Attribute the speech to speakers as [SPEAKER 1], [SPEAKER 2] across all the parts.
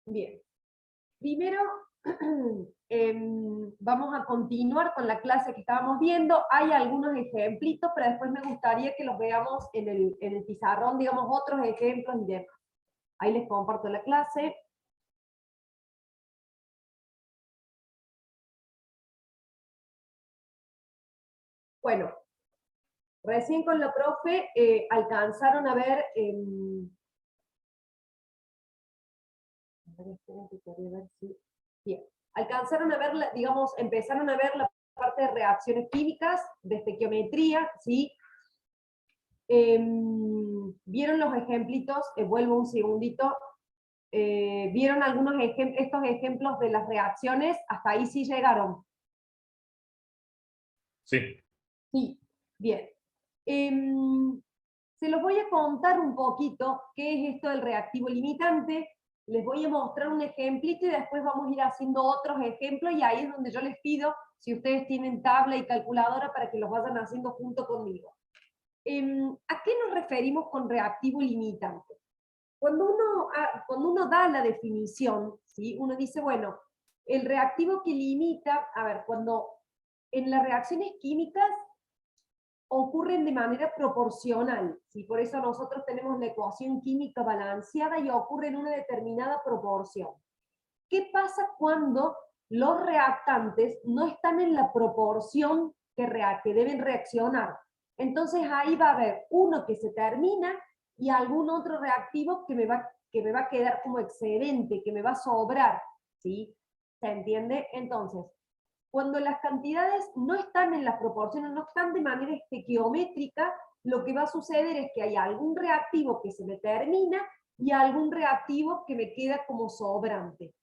[SPEAKER 1] Bien. Primero, vamos a continuar con la clase que estábamos viendo. Hay algunos ejemplitos, pero después me gustaría que los veamos en el pizarrón, digamos, otros ejemplos y demás. Ahí les comparto la clase. Bueno, recién con la profe alcanzaron a ver... Bien. Alcanzaron a ver, digamos, empezaron a ver la parte de reacciones químicas, de estequiometría, ¿sí? Vieron los ejemplitos, vuelvo un segundito, vieron algunos estos ejemplos de las reacciones, hasta ahí sí llegaron.
[SPEAKER 2] Sí.
[SPEAKER 1] Sí, bien. Se los voy a contar un poquito qué es esto del reactivo limitante. Les voy a mostrar un ejemplito y después vamos a ir haciendo otros ejemplos, y ahí es donde yo les pido, si ustedes tienen tabla y calculadora, para que los vayan haciendo junto conmigo. ¿A qué nos referimos con reactivo limitante? Cuando uno da la definición, ¿sí? Uno dice, bueno, el reactivo que limita, a ver, cuando en las reacciones químicas ocurren de manera proporcional, ¿sí? Por eso nosotros tenemos la ecuación química balanceada y ocurre en una determinada proporción. ¿Qué pasa cuando los reactantes no están en la proporción que deben reaccionar? Entonces ahí va a haber uno que se termina y algún otro reactivo que me va a quedar como excedente, que me va a sobrar, ¿sí? ¿Se entiende? Entonces, cuando las cantidades no están en las proporciones, no están de manera estequiométrica, lo que va a suceder es que hay algún reactivo que se me termina y algún reactivo que me queda como sobrante.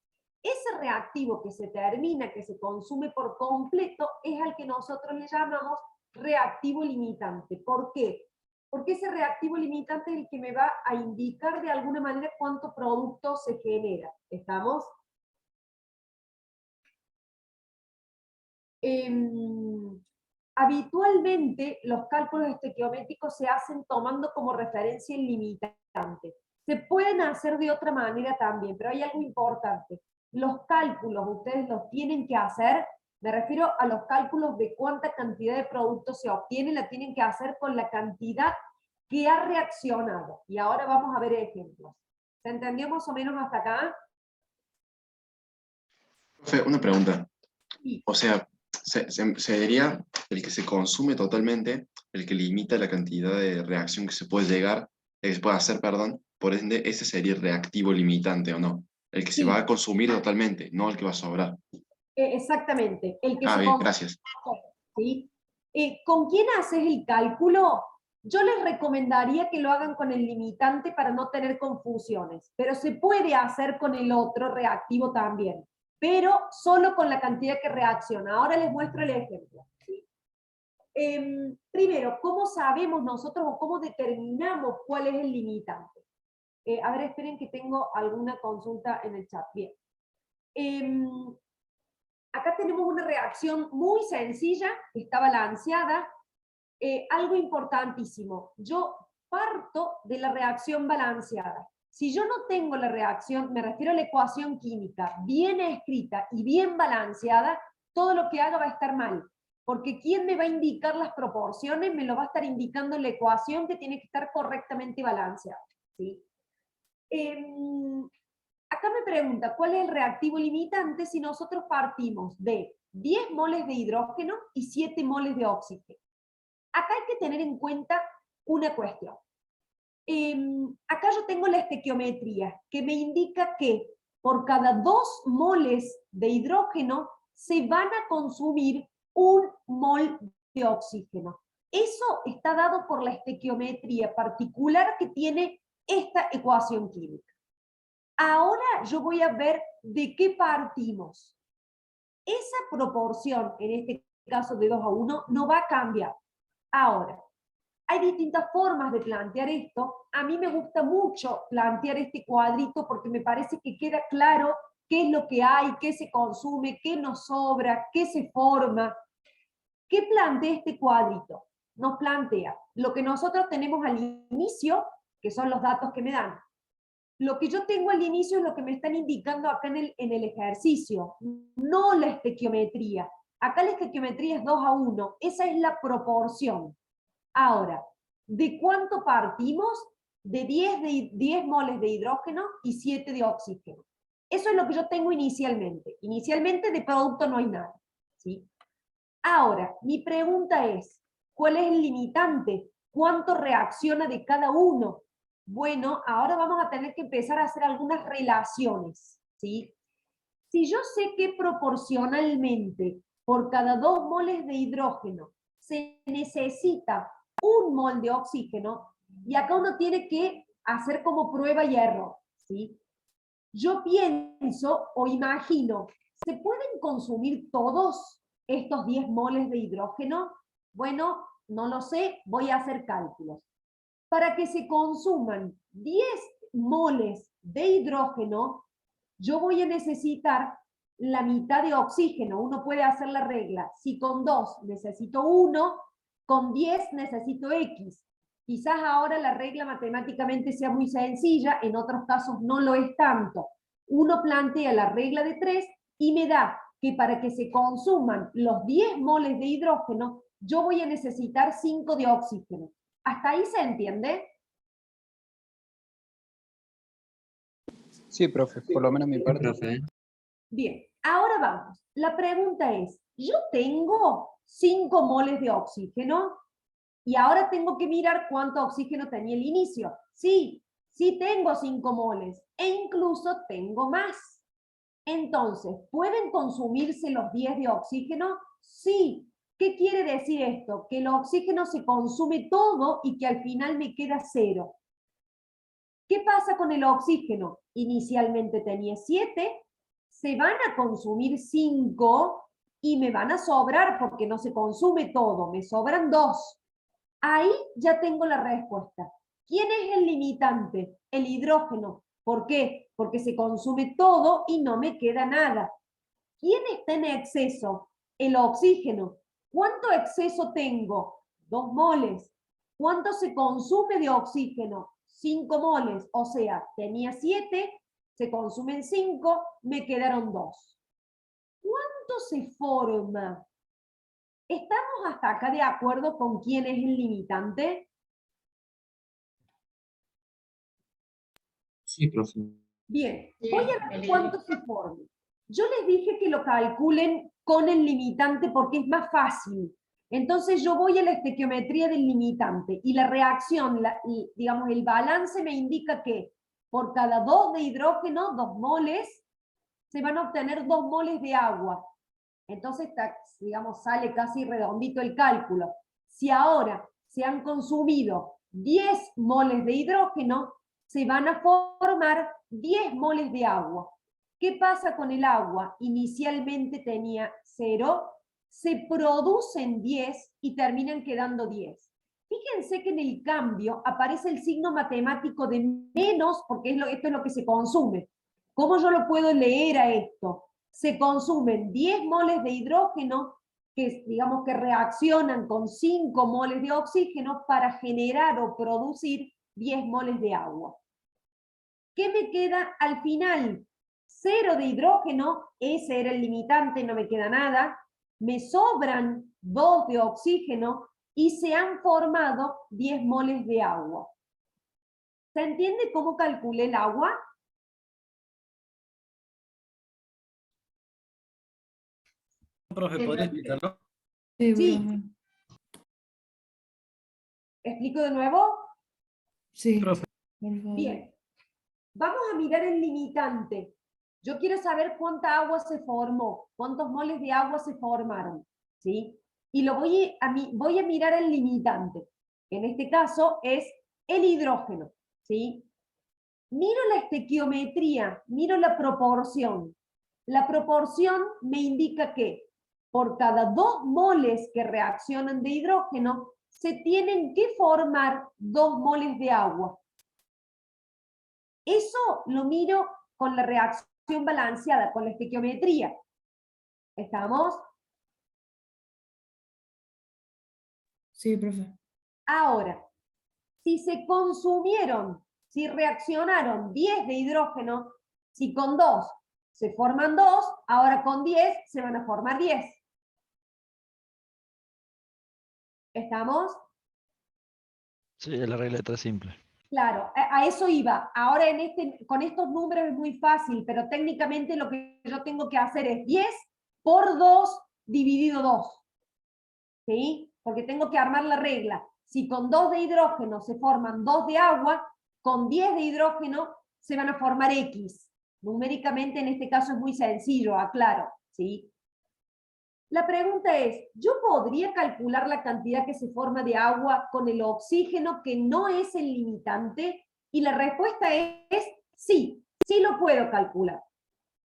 [SPEAKER 1] Ese reactivo que se termina, que se consume por completo, es al que nosotros le llamamos reactivo limitante. ¿Por qué? Porque ese reactivo limitante es el que me va a indicar de alguna manera cuánto producto se genera. ¿Estamos? Habitualmente los cálculos estequiométricos se hacen tomando como referencia el limitante. Se pueden hacer de otra manera también, pero hay algo importante. Los cálculos ustedes los tienen que hacer, me refiero a los cálculos de cuánta cantidad de producto se obtiene, la tienen que hacer con la cantidad que ha reaccionado. Y ahora vamos a ver ejemplos. ¿Se entendió más o menos hasta acá?
[SPEAKER 3] Profe, una pregunta.
[SPEAKER 1] Sí.
[SPEAKER 3] O sea, se diría el que se consume totalmente, el que limita la cantidad de reacción que se puede llegar, que se puede hacer, perdón, por ende, ese sería el reactivo limitante, ¿o no? El que se va
[SPEAKER 1] Sí,
[SPEAKER 3] a consumir totalmente, no el que va a sobrar.
[SPEAKER 1] exactamente. El que
[SPEAKER 3] Ah,
[SPEAKER 1] se
[SPEAKER 3] bien,
[SPEAKER 1] consume.
[SPEAKER 3] gracias.
[SPEAKER 1] ¿Sí? ¿Con quién haces el cálculo? Yo les recomendaría que lo hagan con el limitante para no tener confusiones, pero se puede hacer con el otro reactivo también, pero solo con la cantidad que reacciona. Ahora les muestro el ejemplo. ¿Sí? Primero, ¿cómo sabemos nosotros o cómo determinamos cuál es el limitante? A ver, esperen que tengo alguna consulta en el chat. Bien. Acá tenemos una reacción muy sencilla, está balanceada. Algo importantísimo, yo parto de la reacción balanceada. Si yo no tengo la reacción, me refiero a la ecuación química, bien escrita y bien balanceada, todo lo que haga va a estar mal. Porque ¿quién me va a indicar las proporciones? Me lo va a estar indicando la ecuación, que tiene que estar correctamente balanceada. ¿Sí? Acá me pregunta, ¿cuál es el reactivo limitante si nosotros partimos de 10 moles de hidrógeno y 7 moles de oxígeno? Acá hay que tener en cuenta una cuestión. Acá yo tengo la estequiometría, que me indica que por cada 2 moles de hidrógeno se van a consumir 1 mol de oxígeno. Eso está dado por la estequiometría particular que tiene esta ecuación química. Ahora yo voy a ver de qué partimos. Esa proporción, en este caso de 2:1, no va a cambiar. Ahora, hay distintas formas de plantear esto. A mí me gusta mucho plantear este cuadrito porque me parece que queda claro qué es lo que hay, qué se consume, qué nos sobra, qué se forma. ¿Qué plantea este cuadrito? Nos plantea lo que nosotros tenemos al inicio, que son los datos que me dan. Lo que yo tengo al inicio es lo que me están indicando acá en el ejercicio, no la estequiometría. Acá la estequiometría es 2:1, esa es la proporción. Ahora, ¿de cuánto partimos? De 10 moles de hidrógeno y 7 de oxígeno. Eso es lo que yo tengo inicialmente. Inicialmente de producto no hay nada, ¿sí? Ahora, mi pregunta es, ¿cuál es el limitante? ¿Cuánto reacciona de cada uno? Bueno, ahora vamos a tener que empezar a hacer algunas relaciones, ¿sí? Si yo sé que proporcionalmente por cada 2 moles de hidrógeno se necesita 1 mol de oxígeno, y acá uno tiene que hacer como prueba y error, ¿sí? Yo pienso o imagino, ¿se pueden consumir todos estos 10 moles de hidrógeno? Bueno, no lo sé, voy a hacer cálculos. Para que se consuman 10 moles de hidrógeno, yo voy a necesitar la mitad de oxígeno. Uno puede hacer la regla. Si con 2 necesito 1, con 10 necesito X. Quizás ahora la regla matemáticamente sea muy sencilla, en otros casos no lo es tanto. Uno plantea la regla de 3 y me da que para que se consuman los 10 moles de hidrógeno, yo voy a necesitar 5 de oxígeno. ¿Hasta ahí se entiende?
[SPEAKER 2] Sí, profe, por lo menos mi parte.
[SPEAKER 4] Profe.
[SPEAKER 1] Bien, ahora vamos. La pregunta es, yo tengo 5 moles de oxígeno y ahora tengo que mirar cuánto oxígeno tenía el inicio. Sí, sí tengo 5 moles e incluso tengo más. Entonces, ¿pueden consumirse los 10 de oxígeno? Sí. ¿Qué quiere decir esto? Que el oxígeno se consume todo y que al final me queda 0. ¿Qué pasa con el oxígeno? Inicialmente tenía 7, se van a consumir 5 y me van a sobrar porque no se consume todo, me sobran 2. Ahí ya tengo la respuesta. ¿Quién es el limitante? El hidrógeno. ¿Por qué? Porque se consume todo y no me queda nada. ¿Quién está en exceso? El oxígeno. ¿Cuánto exceso tengo? 2 moles. ¿Cuánto se consume de oxígeno? 5 moles. O sea, tenía 7, se consumen 5, me quedaron 2. ¿Cuánto se forma? ¿Estamos hasta acá de acuerdo con quién es el limitante?
[SPEAKER 4] Sí, profe.
[SPEAKER 1] Bien, voy a ver cuánto se forma. Yo les dije que lo calculen con el limitante porque es más fácil. Entonces yo voy a la estequiometría del limitante y la reacción, digamos, el balance me indica que por cada 2 de hidrógeno, 2 moles, se van a obtener 2 moles de agua. Entonces, digamos, sale casi redondito el cálculo. Si ahora se han consumido 10 moles de hidrógeno, se van a formar 10 moles de agua. ¿Qué pasa con el agua? Inicialmente tenía 0, se producen 10 y terminan quedando 10. Fíjense que en el cambio aparece el signo matemático de menos, porque esto es lo que se consume. ¿Cómo yo lo puedo leer a esto? Se consumen 10 moles de hidrógeno, que digamos que reaccionan con 5 moles de oxígeno para generar o producir 10 moles de agua. ¿Qué me queda al final? 0 de hidrógeno, ese era el limitante, no me queda nada. Me sobran 2 de oxígeno y se han formado 10 moles de agua. ¿Se entiende cómo calculé el agua?
[SPEAKER 4] Profe, ¿podría explicarlo?
[SPEAKER 1] Sí. ¿Explico de nuevo?
[SPEAKER 5] Sí,
[SPEAKER 4] Profe.
[SPEAKER 5] por favor.
[SPEAKER 1] Bien. Vamos a mirar el limitante. Yo quiero saber cuánta agua se formó, cuántos moles de agua se formaron, ¿sí? Y voy a mirar el limitante. En este caso es el hidrógeno, ¿sí? Miro la estequiometría, miro la proporción. La proporción me indica que por cada 2 moles que reaccionan de hidrógeno, se tienen que formar 2 moles de agua. Eso lo miro con la reacción balanceada, con la estequiometría. ¿Estamos?
[SPEAKER 5] Sí, profe.
[SPEAKER 1] Ahora, si se consumieron Si reaccionaron 10 de hidrógeno, si con 2 se forman 2, ahora con 10 se van a formar 10. ¿Estamos?
[SPEAKER 5] Sí, es la regla de 3 simple.
[SPEAKER 1] Claro, a eso iba. Ahora con estos números es muy fácil, pero técnicamente lo que yo tengo que hacer es 10 por 2 dividido 2. ¿Sí? Porque tengo que armar la regla. Si con 2 de hidrógeno se forman 2 de agua, con 10 de hidrógeno se van a formar X. Numéricamente en este caso es muy sencillo, aclaro. ¿Sí? La pregunta es, ¿yo podría calcular la cantidad que se forma de agua con el oxígeno que no es el limitante? Y la respuesta es sí, sí lo puedo calcular.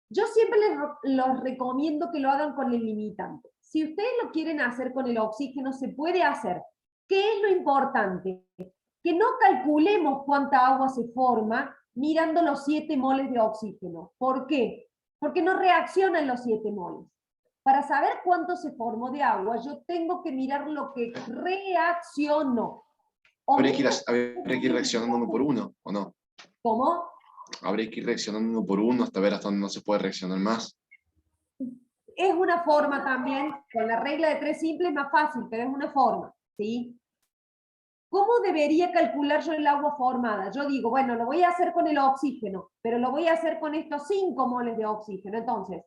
[SPEAKER 1] Yo siempre los recomiendo que lo hagan con el limitante. Si ustedes lo quieren hacer con el oxígeno, se puede hacer. ¿Qué es lo importante? Que no calculemos cuánta agua se forma mirando los 7 moles de oxígeno. ¿Por qué? Porque no reaccionan los 7 moles. Para saber cuánto se formó de agua, yo tengo que mirar lo que reaccionó.
[SPEAKER 3] Habría que ir reaccionando uno por uno, ¿o no?
[SPEAKER 1] ¿Cómo?
[SPEAKER 3] Habría que ir reaccionando uno por uno hasta ver hasta dónde no se puede reaccionar más.
[SPEAKER 1] Es una forma también, con la regla de 3 simples es más fácil, pero es una forma, ¿sí? ¿Cómo debería calcular yo el agua formada? Yo digo, bueno, lo voy a hacer con el oxígeno, pero lo voy a hacer con estos 5 moles de oxígeno. Entonces,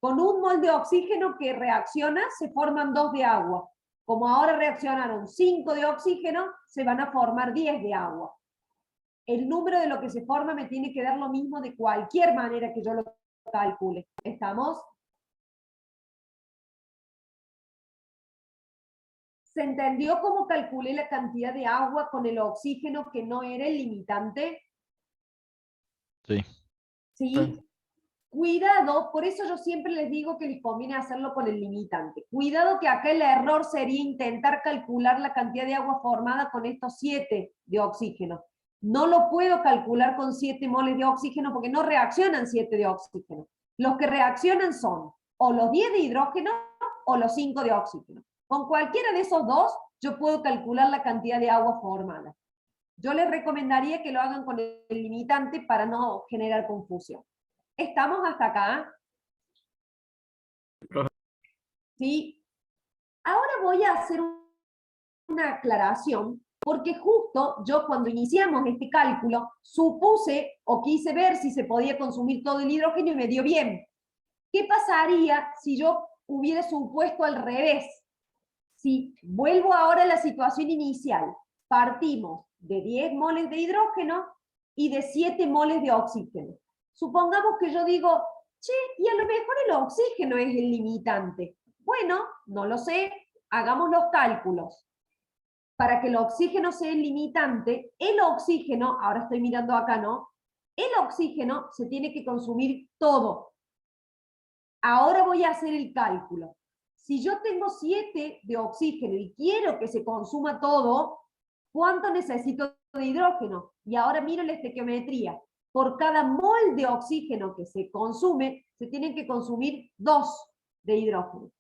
[SPEAKER 1] con 1 mol de oxígeno que reacciona, se forman 2 de agua. Como ahora reaccionaron 5 de oxígeno, se van a formar 10 de agua. El número de lo que se forma me tiene que dar lo mismo de cualquier manera que yo lo calcule. ¿Estamos? ¿Se entendió cómo calculé la cantidad de agua con el oxígeno que no era el limitante?
[SPEAKER 5] Sí.
[SPEAKER 1] ¿Sí? Cuidado, por eso yo siempre les digo que les conviene hacerlo con el limitante. Cuidado que acá el error sería intentar calcular la cantidad de agua formada con estos 7 de oxígeno. No lo puedo calcular con 7 moles de oxígeno porque no reaccionan 7 de oxígeno. Los que reaccionan son o los 10 de hidrógeno o los 5 de oxígeno. Con cualquiera de esos dos, yo puedo calcular la cantidad de agua formada. Yo les recomendaría que lo hagan con el limitante para no generar confusión. ¿Estamos hasta acá? ¿Sí? Ahora voy a hacer una aclaración, porque justo yo cuando iniciamos este cálculo, supuse o quise ver si se podía consumir todo el hidrógeno y me dio bien. ¿Qué pasaría si yo hubiera supuesto al revés? Si vuelvo ahora a la situación inicial, partimos de 10 moles de hidrógeno y de 7 moles de oxígeno. Supongamos que yo digo, che, y a lo mejor el oxígeno es el limitante. Bueno, no lo sé, hagamos los cálculos. Para que el oxígeno sea el limitante, el oxígeno, ahora estoy mirando acá, ¿no? El oxígeno se tiene que consumir todo. Ahora voy a hacer el cálculo. Si yo tengo 7 de oxígeno y quiero que se consuma todo, ¿cuánto necesito de hidrógeno? Y ahora miro la estequiometría. Por cada mol de oxígeno que se consume, se tienen que consumir 2 de hidrógeno.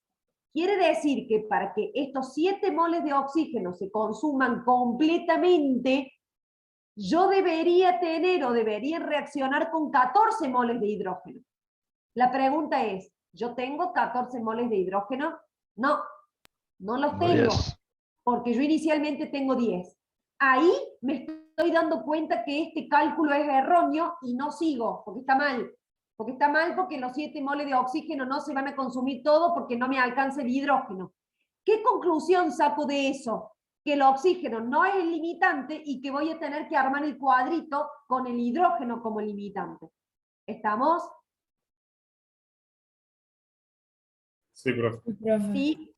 [SPEAKER 1] Quiere decir que para que estos 7 moles de oxígeno se consuman completamente, yo debería tener o debería reaccionar con 14 moles de hidrógeno. La pregunta es, ¿yo tengo 14 moles de hidrógeno? No, no los tengo,
[SPEAKER 5] 10.
[SPEAKER 1] porque yo inicialmente tengo 10. Ahí me estoy dando cuenta que este cálculo es erróneo y no sigo, porque está mal. Porque está mal porque los 7 moles de oxígeno no se van a consumir todo porque no me alcanza el hidrógeno. ¿Qué conclusión saco de eso? Que el oxígeno no es el limitante y que voy a tener que armar el cuadrito con el hidrógeno como limitante. ¿Estamos?
[SPEAKER 6] Sí, profe.
[SPEAKER 1] ¿Sí?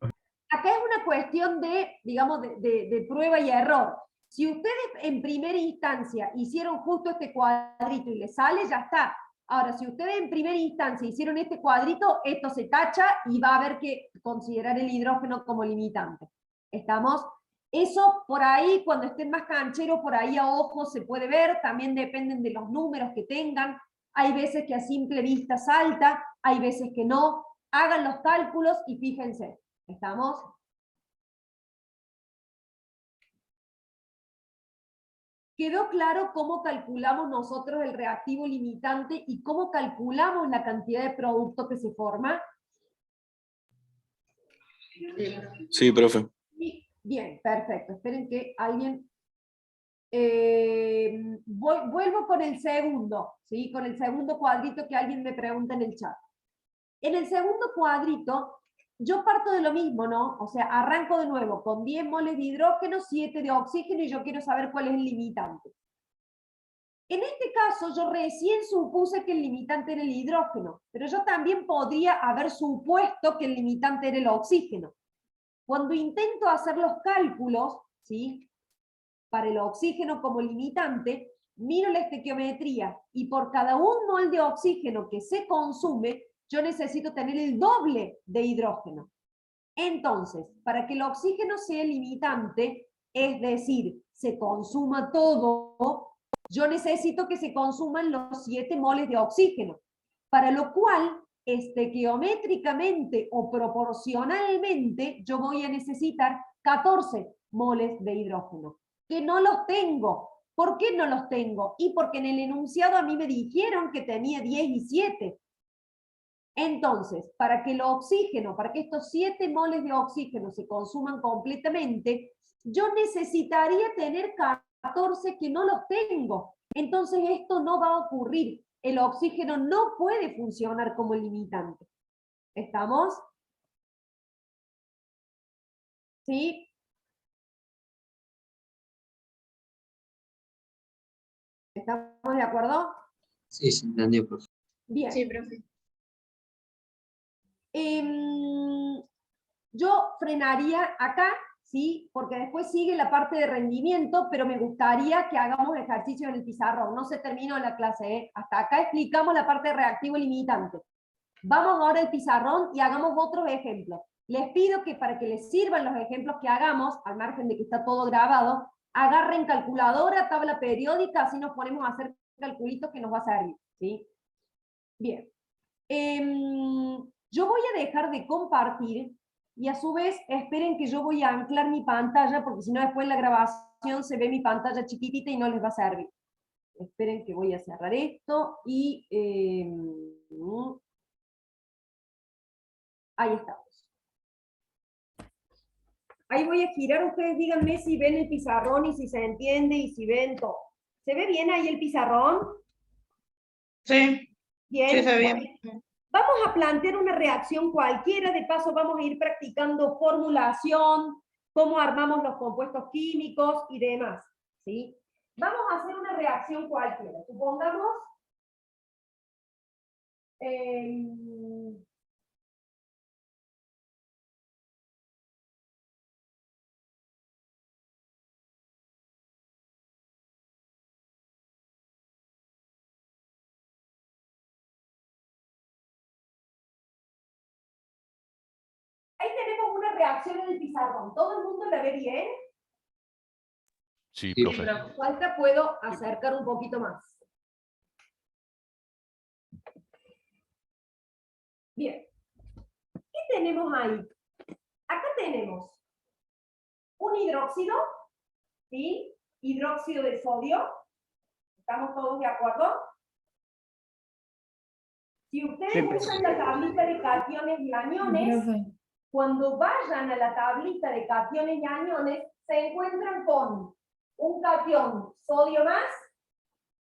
[SPEAKER 1] Acá es una cuestión de, digamos, de prueba y error. Si ustedes en primera instancia hicieron justo este cuadrito y les sale, ya está. Ahora, si ustedes en primera instancia hicieron este cuadrito, esto se tacha y va a haber que considerar el hidrógeno como limitante. ¿Estamos? Eso por ahí, cuando estén más cancheros, por ahí a ojo se puede ver, también dependen de los números que tengan. Hay veces que a simple vista salta, hay veces que no. Hagan los cálculos y fíjense. ¿Estamos? ¿Quedó claro cómo calculamos nosotros el reactivo limitante y cómo calculamos la cantidad de producto que se forma?
[SPEAKER 6] Sí, profe.
[SPEAKER 1] Bien, perfecto. Esperen que alguien... vuelvo con el segundo, ¿sí? Con el segundo cuadrito que alguien me pregunta en el chat. En el segundo cuadrito, yo parto de lo mismo, ¿no? O sea, arranco de nuevo con 10 moles de hidrógeno, 7 de oxígeno, y yo quiero saber cuál es el limitante. En este caso, yo recién supuse que el limitante era el hidrógeno, pero yo también podría haber supuesto que el limitante era el oxígeno. Cuando intento hacer los cálculos, ¿sí?, para el oxígeno como limitante, miro la estequiometría y por cada 1 mol de oxígeno que se consume, yo necesito tener el doble de hidrógeno. Entonces, para que el oxígeno sea limitante, es decir, se consuma todo, yo necesito que se consuman los 7 moles de oxígeno, para lo cual, estequiométricamente o proporcionalmente, yo voy a necesitar 14 moles de hidrógeno, que no los tengo. ¿Por qué no los tengo? Y porque en el enunciado a mí me dijeron que tenía 10 y 7. Entonces, para que el oxígeno, para que estos 7 moles de oxígeno se consuman completamente, yo necesitaría tener 14 que no los tengo. Entonces esto no va a ocurrir. El oxígeno no puede funcionar como limitante. ¿Estamos? ¿Sí? ¿Estamos de acuerdo?
[SPEAKER 7] Sí, se entendió, profe.
[SPEAKER 1] Bien.
[SPEAKER 8] Sí, profe.
[SPEAKER 1] Yo frenaría acá, ¿sí? Porque después sigue la parte de rendimiento, pero me gustaría que hagamos ejercicios en el pizarrón. No se terminó la clase, ¿eh? Hasta acá explicamos la parte de reactivo limitante. Vamos ahora al pizarrón y hagamos otros ejemplos. Les pido que para que les sirvan los ejemplos que hagamos, al margen de que está todo grabado, agarren calculadora, tabla periódica, así nos ponemos a hacer calculitos que nos va a servir, ¿sí? Bien. Yo voy a dejar de compartir y a su vez esperen que yo voy a anclar mi pantalla, porque si no después en la grabación se ve mi pantalla chiquitita y no les va a servir. Esperen que voy a cerrar esto y... ahí estamos. Ahí voy a girar, ustedes díganme si ven el pizarrón y si se entiende y si ven todo. ¿Se ve bien ahí el pizarrón?
[SPEAKER 8] Sí,
[SPEAKER 1] ¿Bien?
[SPEAKER 8] sí, se ve bien.
[SPEAKER 1] Vamos a plantear una reacción cualquiera, de paso vamos a ir practicando formulación, cómo armamos los compuestos químicos y demás, ¿sí? Vamos a hacer una reacción cualquiera. Supongamos... ahí tenemos una reacción en el pizarrón. ¿Todo el mundo la ve bien?
[SPEAKER 5] Sí,
[SPEAKER 7] Sí,
[SPEAKER 5] profe.
[SPEAKER 1] Falta, puedo acercar un poquito más. Bien. ¿Qué tenemos ahí? Acá tenemos un hidróxido, ¿sí? Hidróxido de sodio. ¿Estamos todos de acuerdo? Si ustedes usan la tablita de cationes y aniones, cuando vayan a la tablita de cationes y aniones, se encuentran con un catión sodio más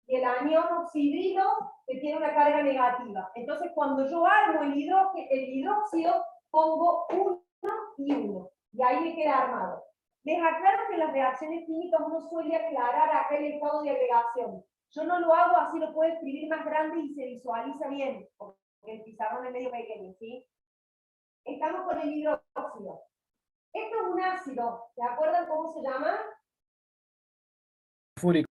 [SPEAKER 1] y el anión oxidrilo que tiene una carga negativa. Entonces, cuando yo armo el hidróxido, pongo 1 y 1. Y ahí me queda armado. Les aclaro que las reacciones químicas uno suele aclarar acá el estado de agregación. Yo no lo hago, así lo puedo escribir más grande y se visualiza bien, porque el pizarrón es medio pequeño, ¿sí? Estamos con el hidróxido. Esto es un ácido, ¿se acuerdan cómo se llama?
[SPEAKER 4] Fúrico.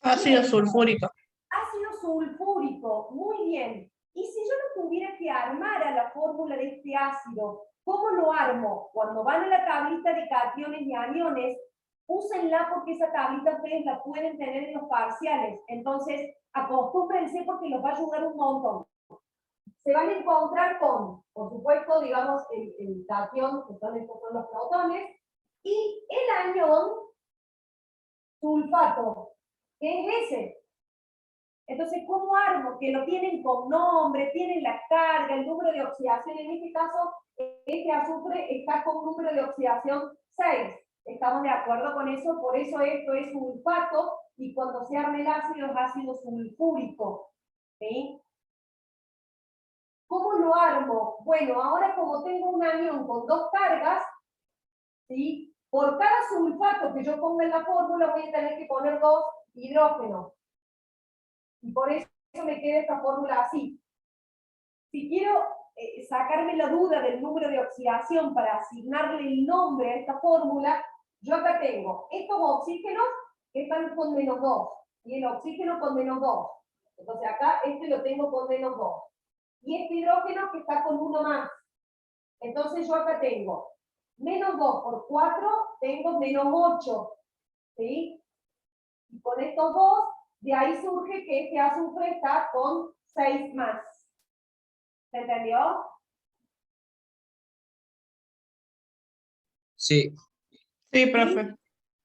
[SPEAKER 8] Ácido sulfúrico.
[SPEAKER 1] Ácido sulfúrico, muy bien. Y si yo no tuviera que armar a la fórmula de este ácido, ¿cómo lo armo? Cuando van a la tablita de cationes y aniones, úsenla porque esa tablita ustedes la pueden tener en los parciales. Entonces, acostúmbrense porque los va a ayudar un montón. Se van a encontrar con, por supuesto, digamos, el catión, que estos son los protones, y el anión, sulfato, que es ese. Entonces, ¿cómo armo? Que lo tienen con nombre, tienen la carga, el número de oxidación. En este caso, este azufre está con un número de oxidación 6. ¿Estamos de acuerdo con eso? Por eso esto es sulfato, y cuando se arme el ácido es ácido sulfúrico. ¿Sí? ¿Cómo lo armo? Bueno, ahora como tengo un anión con dos cargas, ¿sí? Por cada sulfato que yo ponga en la fórmula voy a tener que poner 2 hidrógenos. Y por eso me queda esta fórmula así. Si quiero sacarme la duda del número de oxidación para asignarle el nombre a esta fórmula, yo acá tengo estos oxígenos que están con -2, y el oxígeno con -2. Entonces acá este lo tengo con -2. Y este hidrógeno que está con 1 más. Entonces yo acá tengo -2 por 4, tengo -8. ¿Sí? Y con estos dos, de ahí surge que este azufre está con 6 más. ¿Se entendió?
[SPEAKER 7] Sí.
[SPEAKER 8] Sí, profe.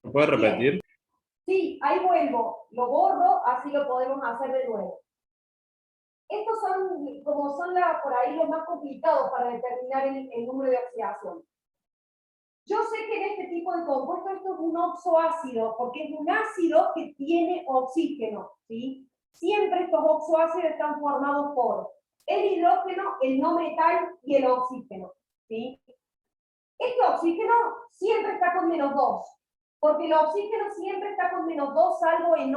[SPEAKER 6] ¿Lo puede repetir?
[SPEAKER 1] Sí, ahí vuelvo. Lo borro, así lo podemos hacer de nuevo. Estos son, como son por ahí los más complicados para determinar el número de oxidación. Yo sé que en este tipo de compuesto esto es un oxoácido, porque es un ácido que tiene oxígeno, ¿sí? Siempre estos oxoácidos están formados por el hidrógeno, el no metal y el oxígeno, ¿sí? Este oxígeno siempre está con -2, porque el oxígeno siempre está con -2, salvo en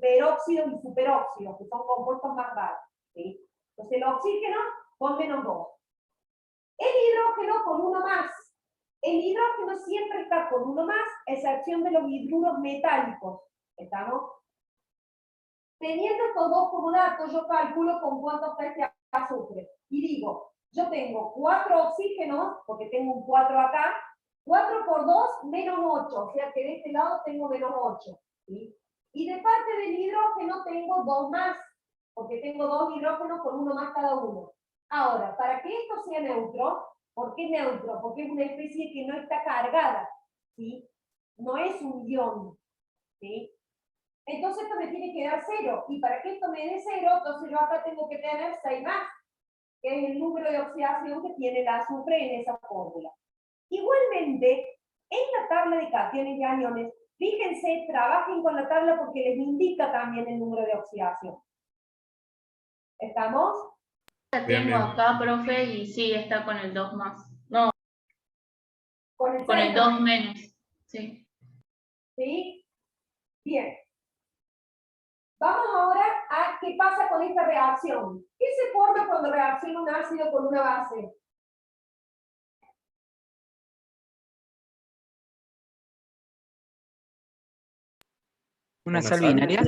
[SPEAKER 1] peróxido y superóxido, que son compuestos más bajos, ¿sí? Entonces el oxígeno con -2. El hidrógeno con 1 más. El hidrógeno siempre está con 1 más, a excepción de los hidruros metálicos. ¿Estamos? Teniendo estos dos como datos, yo calculo con cuánto está este azufre. Y digo, yo tengo 4 oxígenos, porque tengo un 4 acá, 4 por 2, -8, o sea que de este lado tengo -8. ¿Sí? Y de parte del hidrógeno tengo 2 más, porque tengo 2 hidrógenos con 1 más cada uno. Ahora, para que esto sea neutro, ¿por qué neutro? Porque es una especie que no está cargada, ¿sí? No es un ion, ¿sí? Entonces esto me tiene que dar 0, y para que esto me dé 0, entonces yo acá tengo que tener 6 más, que es el número de oxidación que tiene el azufre en esa fórmula. Igualmente, en la tabla de cationes y aniones, fíjense, trabajen con la tabla porque les indica también el número de oxidación. ¿Estamos?
[SPEAKER 9] La tengo acá, profe, y sí, está con el 2 más. No,
[SPEAKER 1] Con
[SPEAKER 9] el 2 menos. Sí.
[SPEAKER 1] ¿Sí? Bien. Vamos ahora a qué pasa con esta reacción. ¿Qué se forma cuando reacciona un ácido con una base?
[SPEAKER 2] ¿Una sal binaria?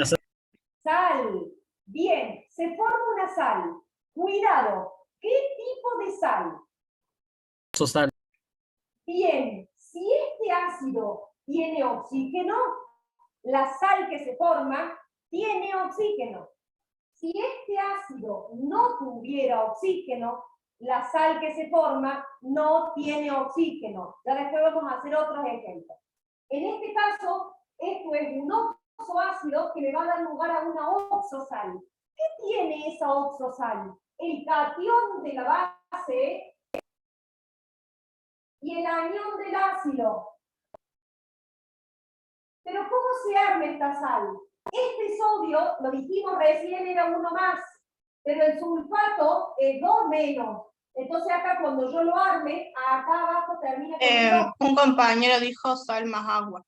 [SPEAKER 1] Sal. Bien, se forma una sal. Cuidado, ¿qué tipo de sal?
[SPEAKER 4] Sal.
[SPEAKER 1] Bien, si este ácido tiene oxígeno, la sal que se forma tiene oxígeno. Si este ácido no tuviera oxígeno, la sal que se forma no tiene oxígeno. Ya después vamos a hacer otros ejemplos. En este caso, esto es un oxoácido que le va a dar lugar a una oxosal. ¿Qué tiene esa oxosal? El catión de la base y el anión del ácido. Pero ¿cómo se arma esta sal? Este sodio, lo dijimos recién, era 1 más, pero el sulfato es 2 menos. Entonces acá cuando yo lo arme, acá abajo termina con 2.
[SPEAKER 8] Un compañero dijo sal más agua.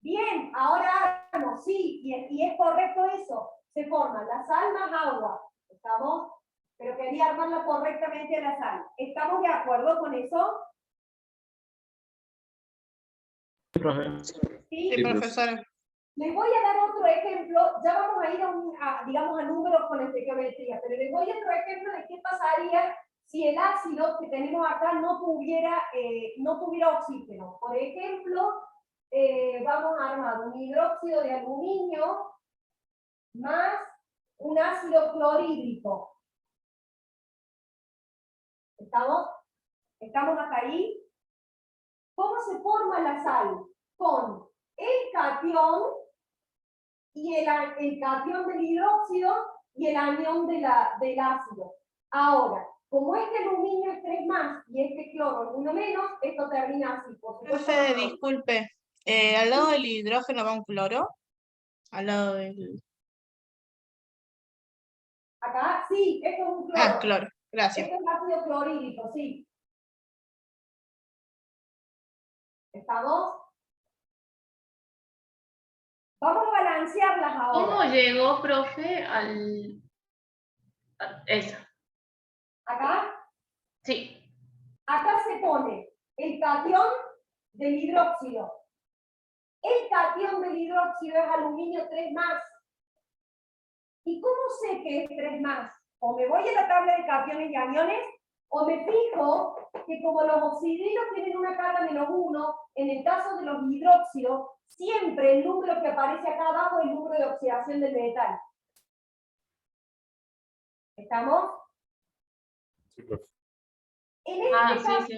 [SPEAKER 1] Bien, ahora armo, sí, y es correcto eso. Se forma la sal más agua. ¿Estamos? Pero quería armarla correctamente a la sal. ¿Estamos de acuerdo con eso?
[SPEAKER 4] Sí, profe.
[SPEAKER 1] Sí,
[SPEAKER 8] Sí, profesora.
[SPEAKER 1] les voy a dar otro ejemplo, ya vamos a ir digamos, a números con estequiometría, pero les voy a dar otro ejemplo de qué pasaría si el ácido que tenemos acá no tuviera oxígeno. Por ejemplo, vamos a armar un hidróxido de aluminio más un ácido clorhídrico. ¿Estamos hasta ahí? ¿Cómo se forma la sal? con el catión y el catión del hidróxido y el anión del ácido. Ahora, como este aluminio es 3 más y este cloro es 1 menos, esto termina así. Por supuesto,
[SPEAKER 8] Profe, disculpe. ¿Al lado del hidrógeno va un cloro? Al lado del...
[SPEAKER 1] acá, sí, esto es un cloro.
[SPEAKER 8] Ah, cloro. Gracias.
[SPEAKER 1] Esto es ácido clorhídrico, sí. ¿Estamos? Vamos a balancearlas ahora.
[SPEAKER 9] ¿Cómo llegó, profe, a esa?
[SPEAKER 1] Acá,
[SPEAKER 9] Sí.
[SPEAKER 1] acá se pone el catión del hidróxido. El catión del hidróxido es aluminio 3 más. ¿Y cómo sé que es 3 más? O me voy a la tabla de cationes y aniones, o me fijo que como los oxidrilos tienen una carga -1, en el caso de los hidróxidos, siempre el número que aparece acá abajo es el número de oxidación del metal. ¿Estamos? En este caso,
[SPEAKER 9] sí.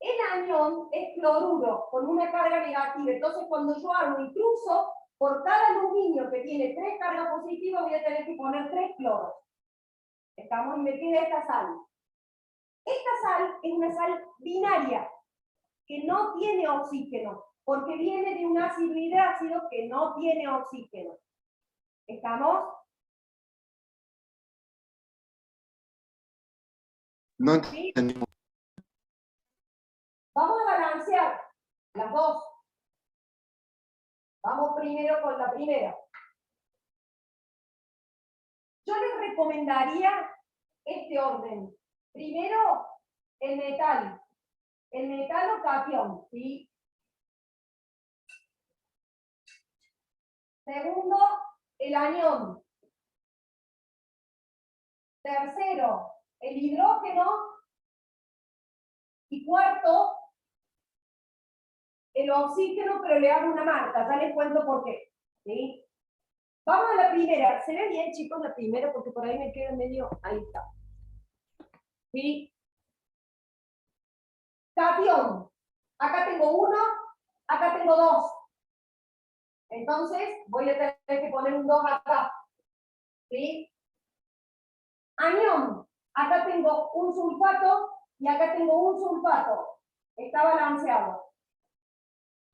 [SPEAKER 1] el anión es cloruro con una carga negativa. Entonces, cuando yo hago y cruzo, por cada aluminio que tiene 3 cargas positivas, voy a tener que poner 3 cloros. ¿Estamos? Y me queda esta sal. Esta sal es una sal binaria, que no tiene oxígeno, porque viene de un ácido hidrácido que no tiene oxígeno. ¿Estamos?
[SPEAKER 3] No
[SPEAKER 1] ¿Sí?
[SPEAKER 3] entendí.
[SPEAKER 1] Vamos a balancear las dos. Vamos primero con la primera. Yo les recomendaría este orden. Primero, el metal o catión, ¿sí? Segundo, el anión. Tercero, el hidrógeno. Y cuarto, el oxígeno, pero le hago una marca, ya les cuento por qué. ¿Sí? Vamos a la primera. ¿Se ve bien, chicos, la primera? Porque por ahí me queda medio... Ahí está. ¿Sí? Catión. Acá tengo 1, acá tengo 2. Entonces, voy a tener que poner un 2 acá. ¿Sí? Anión. Acá tengo un sulfato y acá tengo un sulfato. Está balanceado.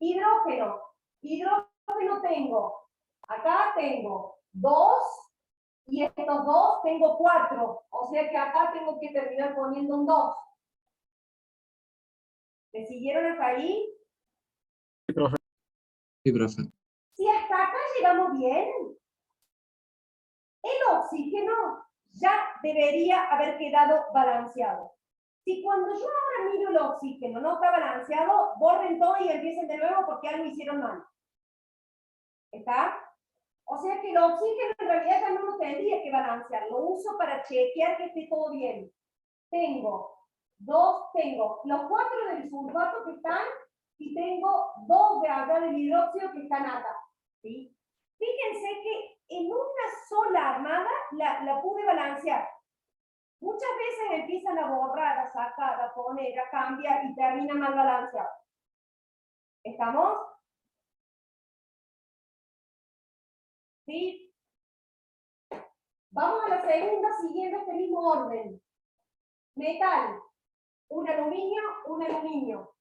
[SPEAKER 1] Hidrógeno. Hidrógeno tengo. Acá tengo 2 y estos 2 tengo 4. O sea que acá tengo que terminar poniendo un 2. ¿Me siguieron hasta ahí?
[SPEAKER 4] Sí, profe.
[SPEAKER 7] Sí, profe.
[SPEAKER 1] Si hasta acá llegamos bien, el oxígeno ya debería haber quedado balanceado. Si cuando yo ahora miro el oxígeno no está balanceado, borren todo y empiecen de nuevo porque algo hicieron mal. ¿Está? O sea que el oxígeno en realidad ya no lo tendría que balancear, lo uso para chequear que esté todo bien. Tengo los 4 del sulfato que están y tengo 2 de acá del hidróxido que están acá. ¿Sí? Fíjense que en una sola armada la pude balancear. Muchas veces empiezan a borrar, a sacar, a poner, a cambiar y termina mal balanceado. ¿Estamos? ¿Sí? Vamos a la segunda siguiendo este mismo orden. Metal, un aluminio.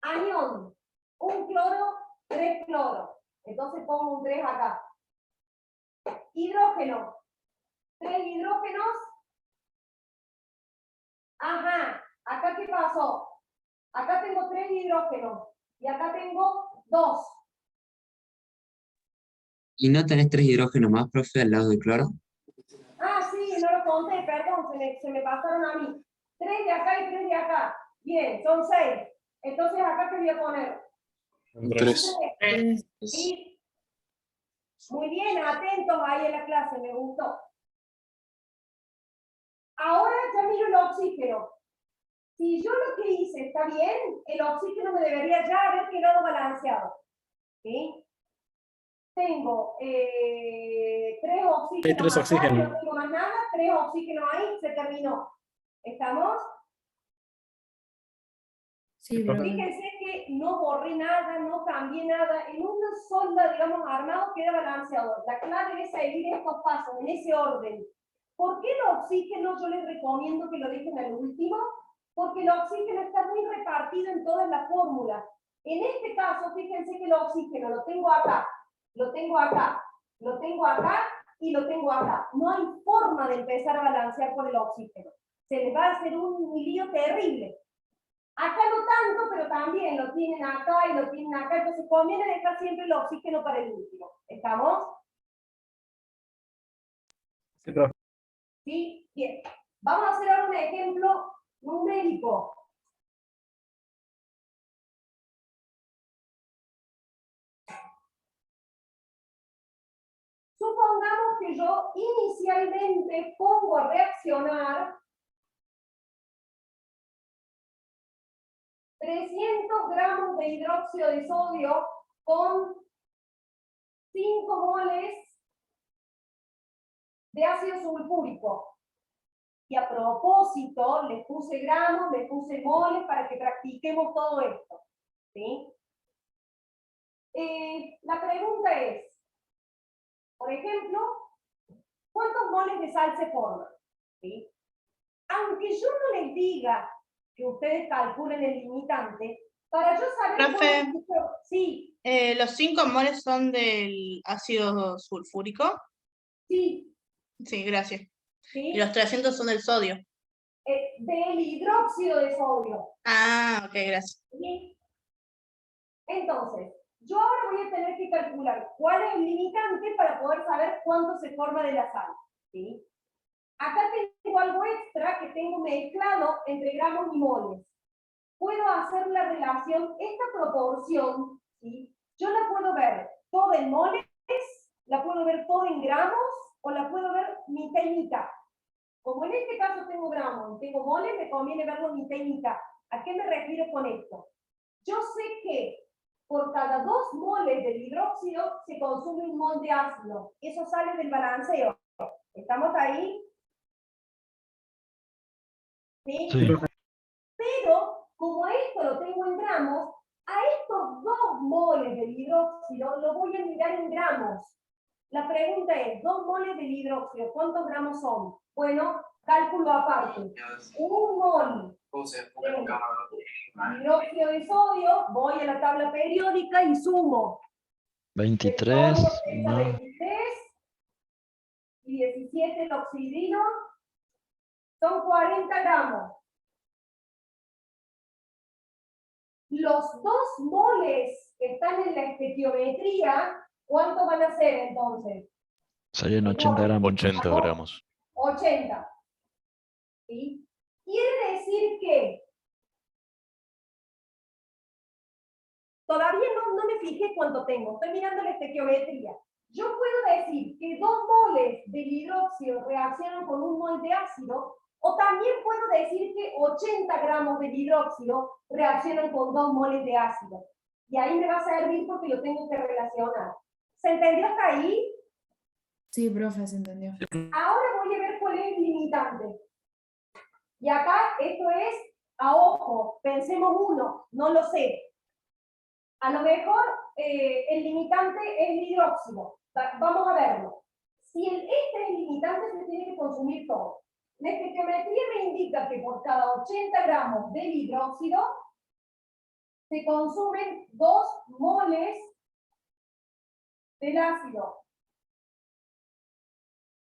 [SPEAKER 1] Anión, un cloro, 3 cloros. Entonces pongo un 3 acá. Hidrógeno, 3 hidrógenos. Ajá, ¿acá qué pasó? Acá tengo 3 hidrógenos y acá tengo 2.
[SPEAKER 7] ¿Y no tenés 3 hidrógenos más, profe, al lado del cloro?
[SPEAKER 1] Ah, sí, no lo conté, perdón, se me pasaron a mí. 3 de acá y 3 de acá. Bien, son 6. Entonces acá te voy a poner.
[SPEAKER 6] 3.
[SPEAKER 1] Sí. Muy bien, atentos ahí en la clase, me gustó. Ahora ya miro el oxígeno. Si yo lo que hice está bien, el oxígeno me debería ya haber quedado balanceado. ¿Sí? Tengo 3 oxígenos.
[SPEAKER 4] Hay 3
[SPEAKER 1] acá,
[SPEAKER 4] oxígenos.
[SPEAKER 1] no tengo más nada, 3 oxígenos ahí, se terminó. ¿Estamos?
[SPEAKER 4] Sí, profe.
[SPEAKER 1] Fíjense que no borré nada, no cambié nada, en una sola, digamos, armado queda balanceado. La clave es seguir estos pasos, en ese orden. ¿Por qué el oxígeno yo les recomiendo que lo dejen al último? Porque el oxígeno está muy repartido en todas las fórmulas. En este caso, fíjense que el oxígeno lo tengo acá, lo tengo acá, lo tengo acá y lo tengo acá. No hay forma de empezar a balancear con el oxígeno. Se les va a hacer un lío terrible. Acá no tanto, pero también lo tienen acá y lo tienen acá, entonces conviene dejar siempre el oxígeno para el último. ¿Estamos?
[SPEAKER 4] Sí, profe.
[SPEAKER 1] ¿Sí? Bien. Vamos a hacer ahora un ejemplo numérico. Supongamos que yo inicialmente pongo a reaccionar 300 gramos de hidróxido de sodio con 5 moles de ácido sulfúrico. Y a propósito, les puse gramos, les puse moles para que practiquemos todo esto. ¿Sí? La pregunta es, por ejemplo, ¿cuántos moles de sal se forman? ¿Sí? Aunque yo no les diga que ustedes calculen el limitante, para yo saber...
[SPEAKER 8] Profe.
[SPEAKER 1] Sí.
[SPEAKER 8] ¿Los 5 moles son del ácido sulfúrico?
[SPEAKER 1] Sí.
[SPEAKER 8] Sí, gracias.
[SPEAKER 1] ¿Sí?
[SPEAKER 8] Y los 300 son del sodio.
[SPEAKER 1] Del hidróxido de sodio.
[SPEAKER 8] Ah, ok, gracias.
[SPEAKER 1] ¿Sí? Entonces, yo ahora voy a tener que calcular cuál es el limitante para poder saber cuánto se forma de la sal. ¿Sí? Acá tengo algo extra que tengo mezclado entre gramos y moles. Puedo hacer la relación, esta proporción, ¿sí? Yo la puedo ver toda en moles, la puedo ver toda en gramos, o la puedo ver mitad y mitad. Como en este caso tengo gramos y tengo moles, me conviene verlo mitad y mitad. ¿A qué me refiero con esto? Yo sé que por cada 2 moles del hidróxido se consume 1 mol de ácido. Eso sale del balanceo. ¿Estamos ahí? ¿Sí?
[SPEAKER 5] Sí.
[SPEAKER 1] Pero, como esto lo tengo en gramos, a estos 2 moles del hidróxido lo voy a mirar en gramos. La pregunta es, 2 moles del hidróxido, ¿cuántos gramos son? Bueno, cálculo aparte. 1 mol de hidróxido de sodio, voy a la tabla periódica y sumo.
[SPEAKER 5] 23
[SPEAKER 1] El sodio pesa
[SPEAKER 5] más
[SPEAKER 1] 23 y 17 el oxidrino, son 40 gramos. Los 2 moles que están en la estequiometría, ¿cuánto van a ser entonces?
[SPEAKER 5] serían 80 gramos.
[SPEAKER 10] 80 gramos.
[SPEAKER 1] 80. ¿Sí? Quiere decir que todavía no me fijé cuánto tengo, estoy mirando la estequiometría. Yo puedo decir que 2 moles del hidróxido reaccionan con 1 mol de ácido, o también puedo decir que 80 gramos del hidróxido reaccionan con 2 moles de ácido. Y ahí me va a servir porque lo tengo que relacionar. ¿Se entendió hasta ahí?
[SPEAKER 11] Sí, profe, se entendió.
[SPEAKER 1] Ahora voy a ver cuál es el limitante. Y acá esto es a ojo, pensemos uno, no lo sé. A lo mejor el limitante es el hidróxido. Vamos a verlo. Si este es el limitante, se tiene que consumir todo. La estequiometría me indica que por cada 80 gramos del hidróxido se consumen 2 moles del ácido.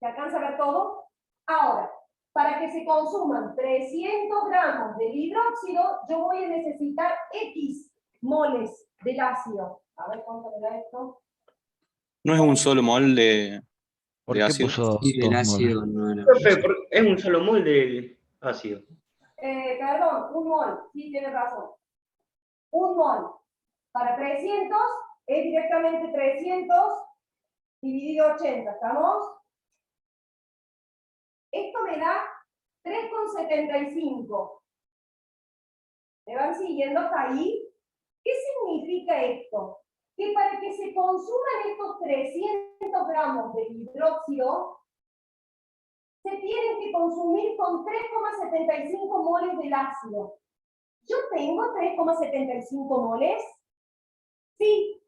[SPEAKER 1] ¿Se alcanza a ver todo? Ahora, para que se consuman 300 gramos del hidróxido, yo voy a necesitar X moles del ácido. A ver cuánto me da esto.
[SPEAKER 6] ¿No es un solo mol de
[SPEAKER 5] ¿Por qué
[SPEAKER 6] ácido?
[SPEAKER 5] puso
[SPEAKER 7] Sí, el
[SPEAKER 5] 2
[SPEAKER 7] ácido
[SPEAKER 5] moles?
[SPEAKER 7] no era.
[SPEAKER 4] Profe, es un solo mol de ácido.
[SPEAKER 1] Perdón, 1 mol. Sí, tiene razón. 1 mol. Para 300 es directamente 300 dividido 80. ¿Estamos? Esto me da 3,75. ¿Me van siguiendo hasta ahí? ¿Qué significa esto? Que para que se consuman estos 300 gramos de hidróxido, se tienen que consumir con 3,75 moles del ácido. ¿Yo tengo 3,75 moles? Sí,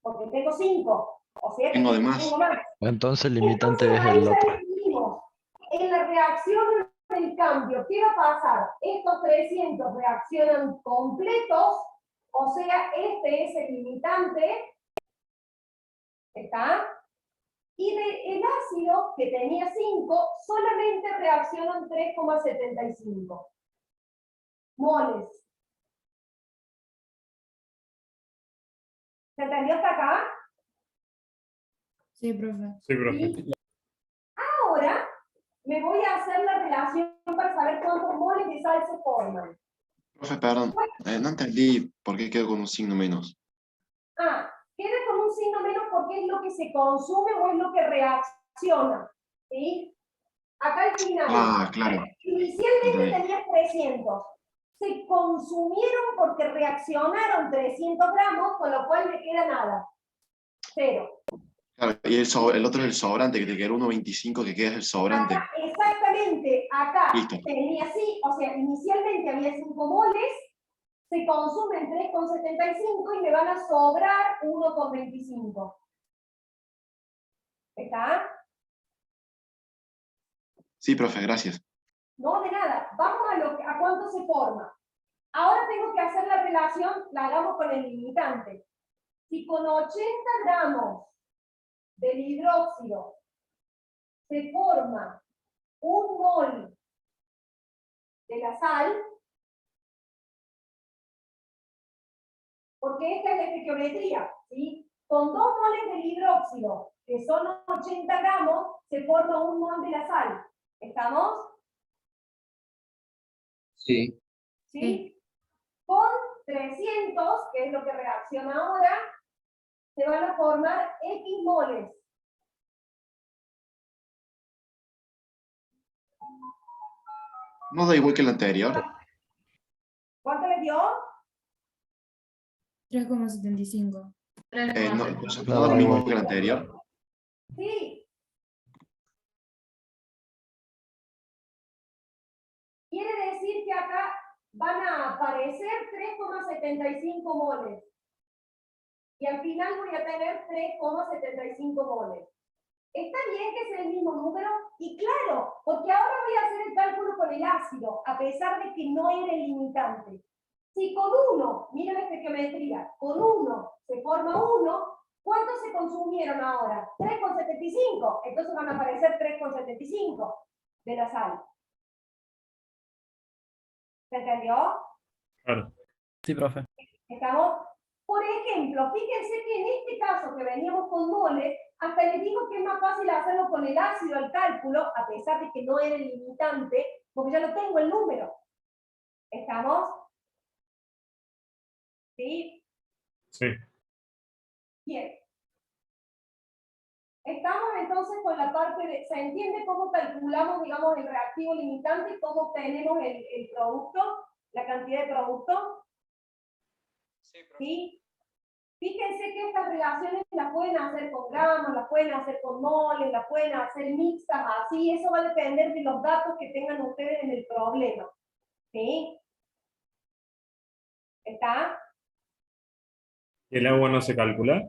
[SPEAKER 1] porque tengo 5. O sea que
[SPEAKER 3] Tengo de más.
[SPEAKER 1] tengo más.
[SPEAKER 5] Entonces el limitante
[SPEAKER 1] Entonces
[SPEAKER 5] es
[SPEAKER 1] ahí
[SPEAKER 5] el
[SPEAKER 1] ya
[SPEAKER 5] otro.
[SPEAKER 1] definimos. En la reacción del cambio, ¿qué va a pasar? Estos 300 reaccionan completos, o sea, este es el limitante. ¿Está? Y del ácido, que tenía 5, solamente reaccionan 3,75 moles. ¿Se entendió hasta acá?
[SPEAKER 11] Sí, profe.
[SPEAKER 10] Sí, profe.
[SPEAKER 1] Y ahora me voy a hacer la relación para saber cuántos moles de sal se forman.
[SPEAKER 3] Profe, perdón, no entendí por qué quedo con un signo menos.
[SPEAKER 1] Queda con un signo menos porque es lo que se consume o es lo que reacciona. ¿Sí? Acá al final.
[SPEAKER 3] Claro.
[SPEAKER 1] Inicialmente
[SPEAKER 3] Ok.
[SPEAKER 1] tenía 300. Se consumieron porque reaccionaron 300 gramos, con lo cual me queda nada. 0.
[SPEAKER 3] Claro, y el otro es el sobrante, que te queda 1,25, que queda el sobrante.
[SPEAKER 1] Acá, exactamente, acá
[SPEAKER 3] Listo.
[SPEAKER 1] tenía así, o sea, inicialmente había 5 moles, se consumen 3,75 y me van a sobrar 1,25. ¿Está?
[SPEAKER 3] Sí, profe, gracias.
[SPEAKER 1] No, de nada. Vamos a cuánto se forma. Ahora tengo que hacer la relación, la hagamos con el limitante. Si con 80 gramos del hidróxido se forma 1 mol de la sal, porque esta es la estequiometría, ¿sí? Con 2 moles del hidróxido, que son 80 gramos, se forma 1 mol de la sal. ¿Estamos?
[SPEAKER 7] Sí.
[SPEAKER 1] ¿Sí? Con 300, que es lo que reacciona ahora, se van a formar X moles.
[SPEAKER 3] ¿No da igual que el anterior?
[SPEAKER 1] ¿Cuánto les dio?
[SPEAKER 11] 3,75.
[SPEAKER 3] ¿No da lo mismo que el anterior?
[SPEAKER 1] Sí. Quiere decir que acá van a aparecer 3,75 moles. Y al final voy a tener 3,75 moles. ¿Está bien que sea el mismo número? Y claro, porque ahora voy a hacer el cálculo con el ácido, a pesar de que no era el limitante. Si con 1, miren la estequiometría, con 1 se forma 1, ¿cuántos se consumieron ahora? 3,75. Entonces van a aparecer 3,75 de la sal. ¿Se entendió?
[SPEAKER 10] Claro.
[SPEAKER 2] Sí, profe.
[SPEAKER 1] ¿Estamos? Por ejemplo, fíjense que en este caso que veníamos con moles, hasta les digo que es más fácil hacerlo con el ácido el cálculo, a pesar de que no era el limitante, porque ya lo tengo el número. ¿Estamos? ¿Sí?
[SPEAKER 10] Sí.
[SPEAKER 1] Bien. Estamos entonces con la parte de, ¿se entiende cómo calculamos, digamos, el reactivo limitante y cómo obtenemos el producto, la cantidad de producto? ¿Sí? Fíjense que estas relaciones las pueden hacer con gramos, las pueden hacer con moles, las pueden hacer mixtas, así, eso va a depender de los datos que tengan ustedes en el problema. ¿Sí? ¿Está?
[SPEAKER 10] ¿Y el agua no se calcula?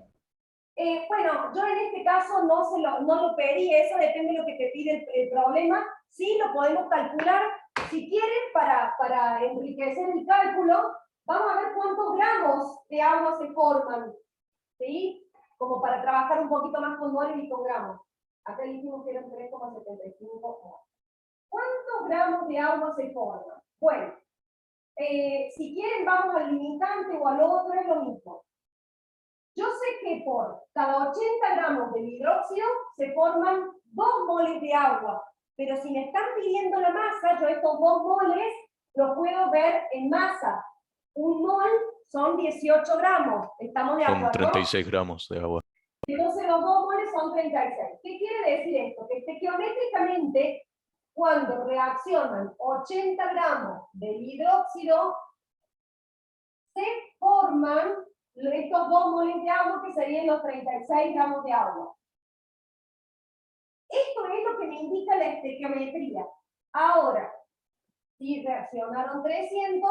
[SPEAKER 1] Bueno, yo en este caso no lo pedí, eso depende de lo que te pide el problema. Sí, lo podemos calcular. Si quieren, para enriquecer el cálculo, vamos a ver cuántos gramos de agua se forman. ¿Sí? Como para trabajar un poquito más con moles y con gramos. Acá dijimos que eran 3,75 moles. ¿Cuántos gramos de agua se forman? Bueno, si quieren vamos al limitante o al otro, es lo mismo. Yo sé que por cada 80 gramos de hidróxido se forman 2 moles de agua, pero si me están pidiendo la masa, yo estos 2 moles los puedo ver en masa. 1 mol son 18 gramos, ¿estamos de acuerdo?
[SPEAKER 12] Son 36 gramos de agua.
[SPEAKER 1] Entonces los 2 moles son 36. ¿Qué quiere decir esto? Que estequiométricamente, cuando reaccionan 80 gramos de hidróxido, se forman estos 2 moles de agua, que serían los 36 gramos de agua. Esto es lo que me indica la estequiometría. Ahora, si reaccionaron 300,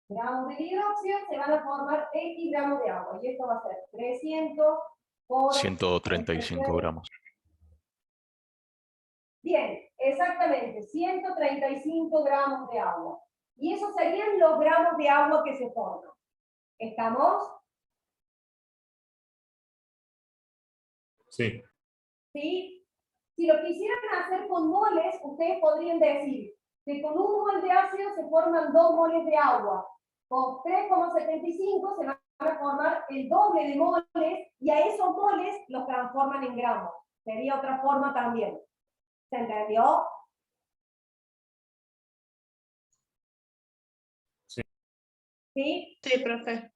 [SPEAKER 1] gramos de hidróxido, se van a formar X gramos de agua. Y esto va a ser 300 por...
[SPEAKER 5] 135 gramos.
[SPEAKER 1] Bien, exactamente, 135 gramos de agua. Y esos serían los gramos de agua que se forman. ¿Estamos?
[SPEAKER 10] Sí.
[SPEAKER 1] ¿Sí? Si lo quisieran hacer con moles, ustedes podrían decir que con 1 mol de ácido se forman 2 moles de agua. Con 3,75 se van a formar el doble de moles y a esos moles los transforman en gramos. Sería otra forma también. ¿Se entendió?
[SPEAKER 10] Sí.
[SPEAKER 1] ¿Sí?
[SPEAKER 8] Sí, profe.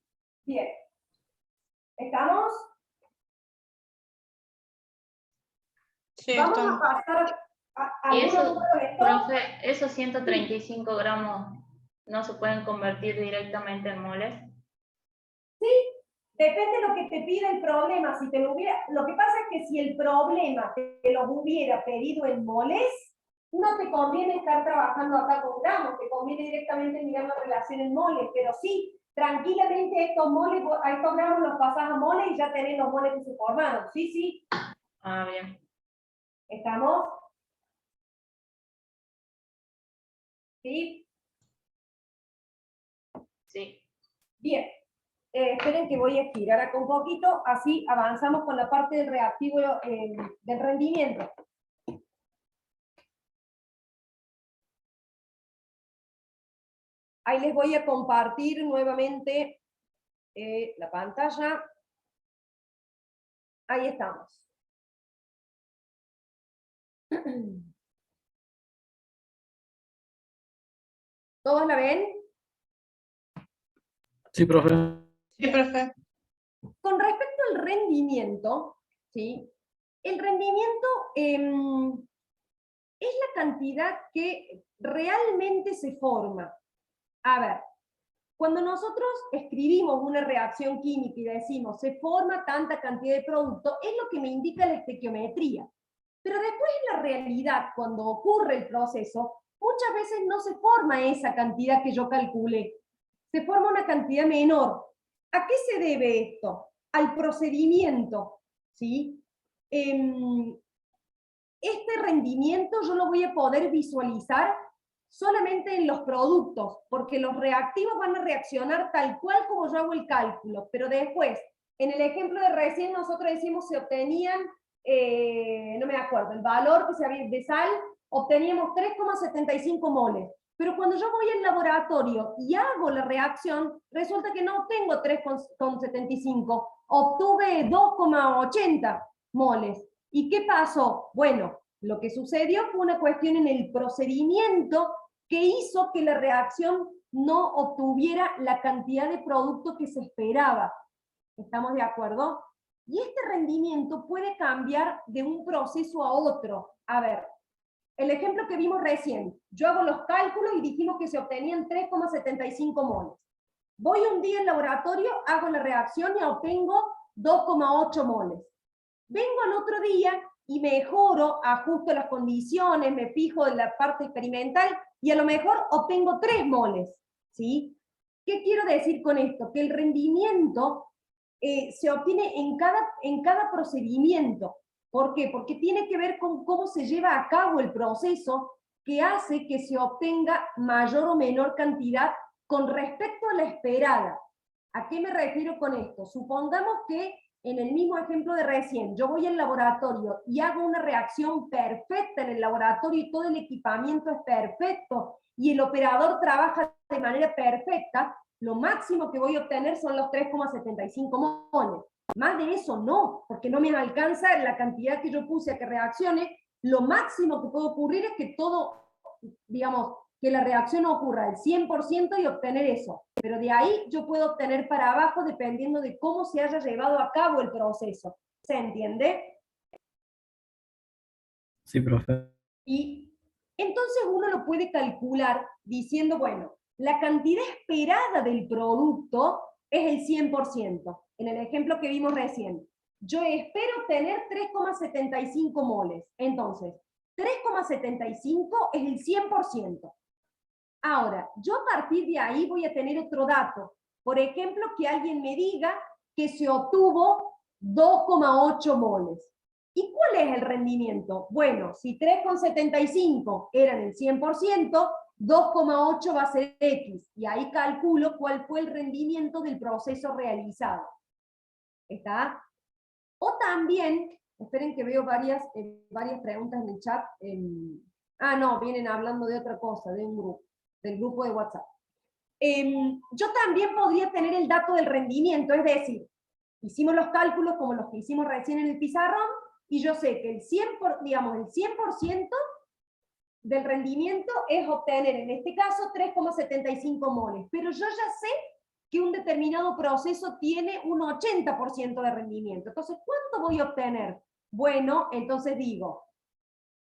[SPEAKER 1] Bien. ¿Estamos?
[SPEAKER 8] Sí,
[SPEAKER 1] Vamos a
[SPEAKER 8] estamos.
[SPEAKER 1] pasar a
[SPEAKER 9] Y eso,
[SPEAKER 1] algunos números de esto.
[SPEAKER 9] profe, esos 135 gramos no se pueden convertir directamente en moles.
[SPEAKER 1] Sí, depende de lo que te pida el problema. Si te lo hubiera, lo que pasa es que si el problema te lo hubiera pedido en moles, no te conviene estar trabajando acá con gramos, te conviene directamente mirar la relación en moles, pero sí, tranquilamente estos moles, a estos gramos los pasás a moles y ya tenés los moles que se formaron. Sí, sí.
[SPEAKER 9] Ah, bien.
[SPEAKER 1] ¿Estamos? ¿Sí?
[SPEAKER 9] Sí.
[SPEAKER 1] Bien. Esperen que voy a estirar acá un poquito, así avanzamos con la parte del reactivo del rendimiento. Ahí les voy a compartir nuevamente la pantalla. Ahí estamos. ¿Todos la ven?
[SPEAKER 5] Sí, profe.
[SPEAKER 8] Sí, profe.
[SPEAKER 1] Con respecto al rendimiento, ¿sí? El rendimiento es la cantidad que realmente se forma. A ver, cuando nosotros escribimos una reacción química y decimos se forma tanta cantidad de producto, es lo que me indica la estequiometría. Pero después en la realidad, cuando ocurre el proceso, muchas veces no se forma esa cantidad que yo calculé. Se forma una cantidad menor. ¿A qué se debe esto? Al procedimiento, ¿sí? Este rendimiento yo lo voy a poder visualizar solamente en los productos, porque los reactivos van a reaccionar tal cual como yo hago el cálculo, pero después, en el ejemplo de recién nosotros decimos se obtenían, no me acuerdo, el valor que se había de sal, obteníamos 3,75 moles. Pero cuando yo voy al laboratorio y hago la reacción, resulta que no obtengo 3,75, obtuve 2,80 moles. ¿Y qué pasó? Bueno, lo que sucedió fue una cuestión en el procedimiento que hizo que la reacción no obtuviera la cantidad de producto que se esperaba. ¿Estamos de acuerdo? Y este rendimiento puede cambiar de un proceso a otro. A ver, el ejemplo que vimos recién. Yo hago los cálculos y dijimos que se obtenían 3,75 moles. Voy un día al laboratorio, hago la reacción y obtengo 2,8 moles. Vengo al otro día y mejoro, ajusto las condiciones, me fijo en la parte experimental y a lo mejor obtengo 3 moles, ¿sí? ¿Qué quiero decir con esto? Que el rendimiento se obtiene en cada procedimiento. ¿Por qué? Porque tiene que ver con cómo se lleva a cabo el proceso que hace que se obtenga mayor o menor cantidad con respecto a la esperada. ¿A qué me refiero con esto? Supongamos que en el mismo ejemplo de recién, yo voy al laboratorio y hago una reacción perfecta en el laboratorio y todo el equipamiento es perfecto y el operador trabaja de manera perfecta, lo máximo que voy a obtener son los 3,75 moles. Más de eso no, porque no me alcanza la cantidad que yo puse a que reaccione. Lo máximo que puede ocurrir es que todo, digamos, que la reacción ocurra al 100% y obtener eso. Pero de ahí yo puedo obtener para abajo dependiendo de cómo se haya llevado a cabo el proceso. ¿Se entiende?
[SPEAKER 5] Sí, profe.
[SPEAKER 1] Y entonces uno lo puede calcular diciendo, bueno, la cantidad esperada del producto es el 100%. En el ejemplo que vimos recién, yo espero tener 3,75 moles. Entonces, 3,75 es el 100%. Ahora, yo a partir de ahí voy a tener otro dato. Por ejemplo, que alguien me diga que se obtuvo 2,8 moles. ¿Y cuál es el rendimiento? Bueno, si 3,75 eran el 100%, 2,8 va a ser X. Y ahí calculo cuál fue el rendimiento del proceso realizado. ¿Está? O también, esperen que veo varias preguntas en el chat. No, vienen hablando de otra cosa, de un grupo, del grupo de WhatsApp. Yo también podría tener el dato del rendimiento, es decir, hicimos los cálculos como los que hicimos recién en el pizarrón, y yo sé que el 100% del rendimiento es obtener, en este caso, 3,75 moles, pero yo ya sé que un determinado proceso tiene un 80% de rendimiento. Entonces, ¿cuánto voy a obtener? Bueno, entonces digo,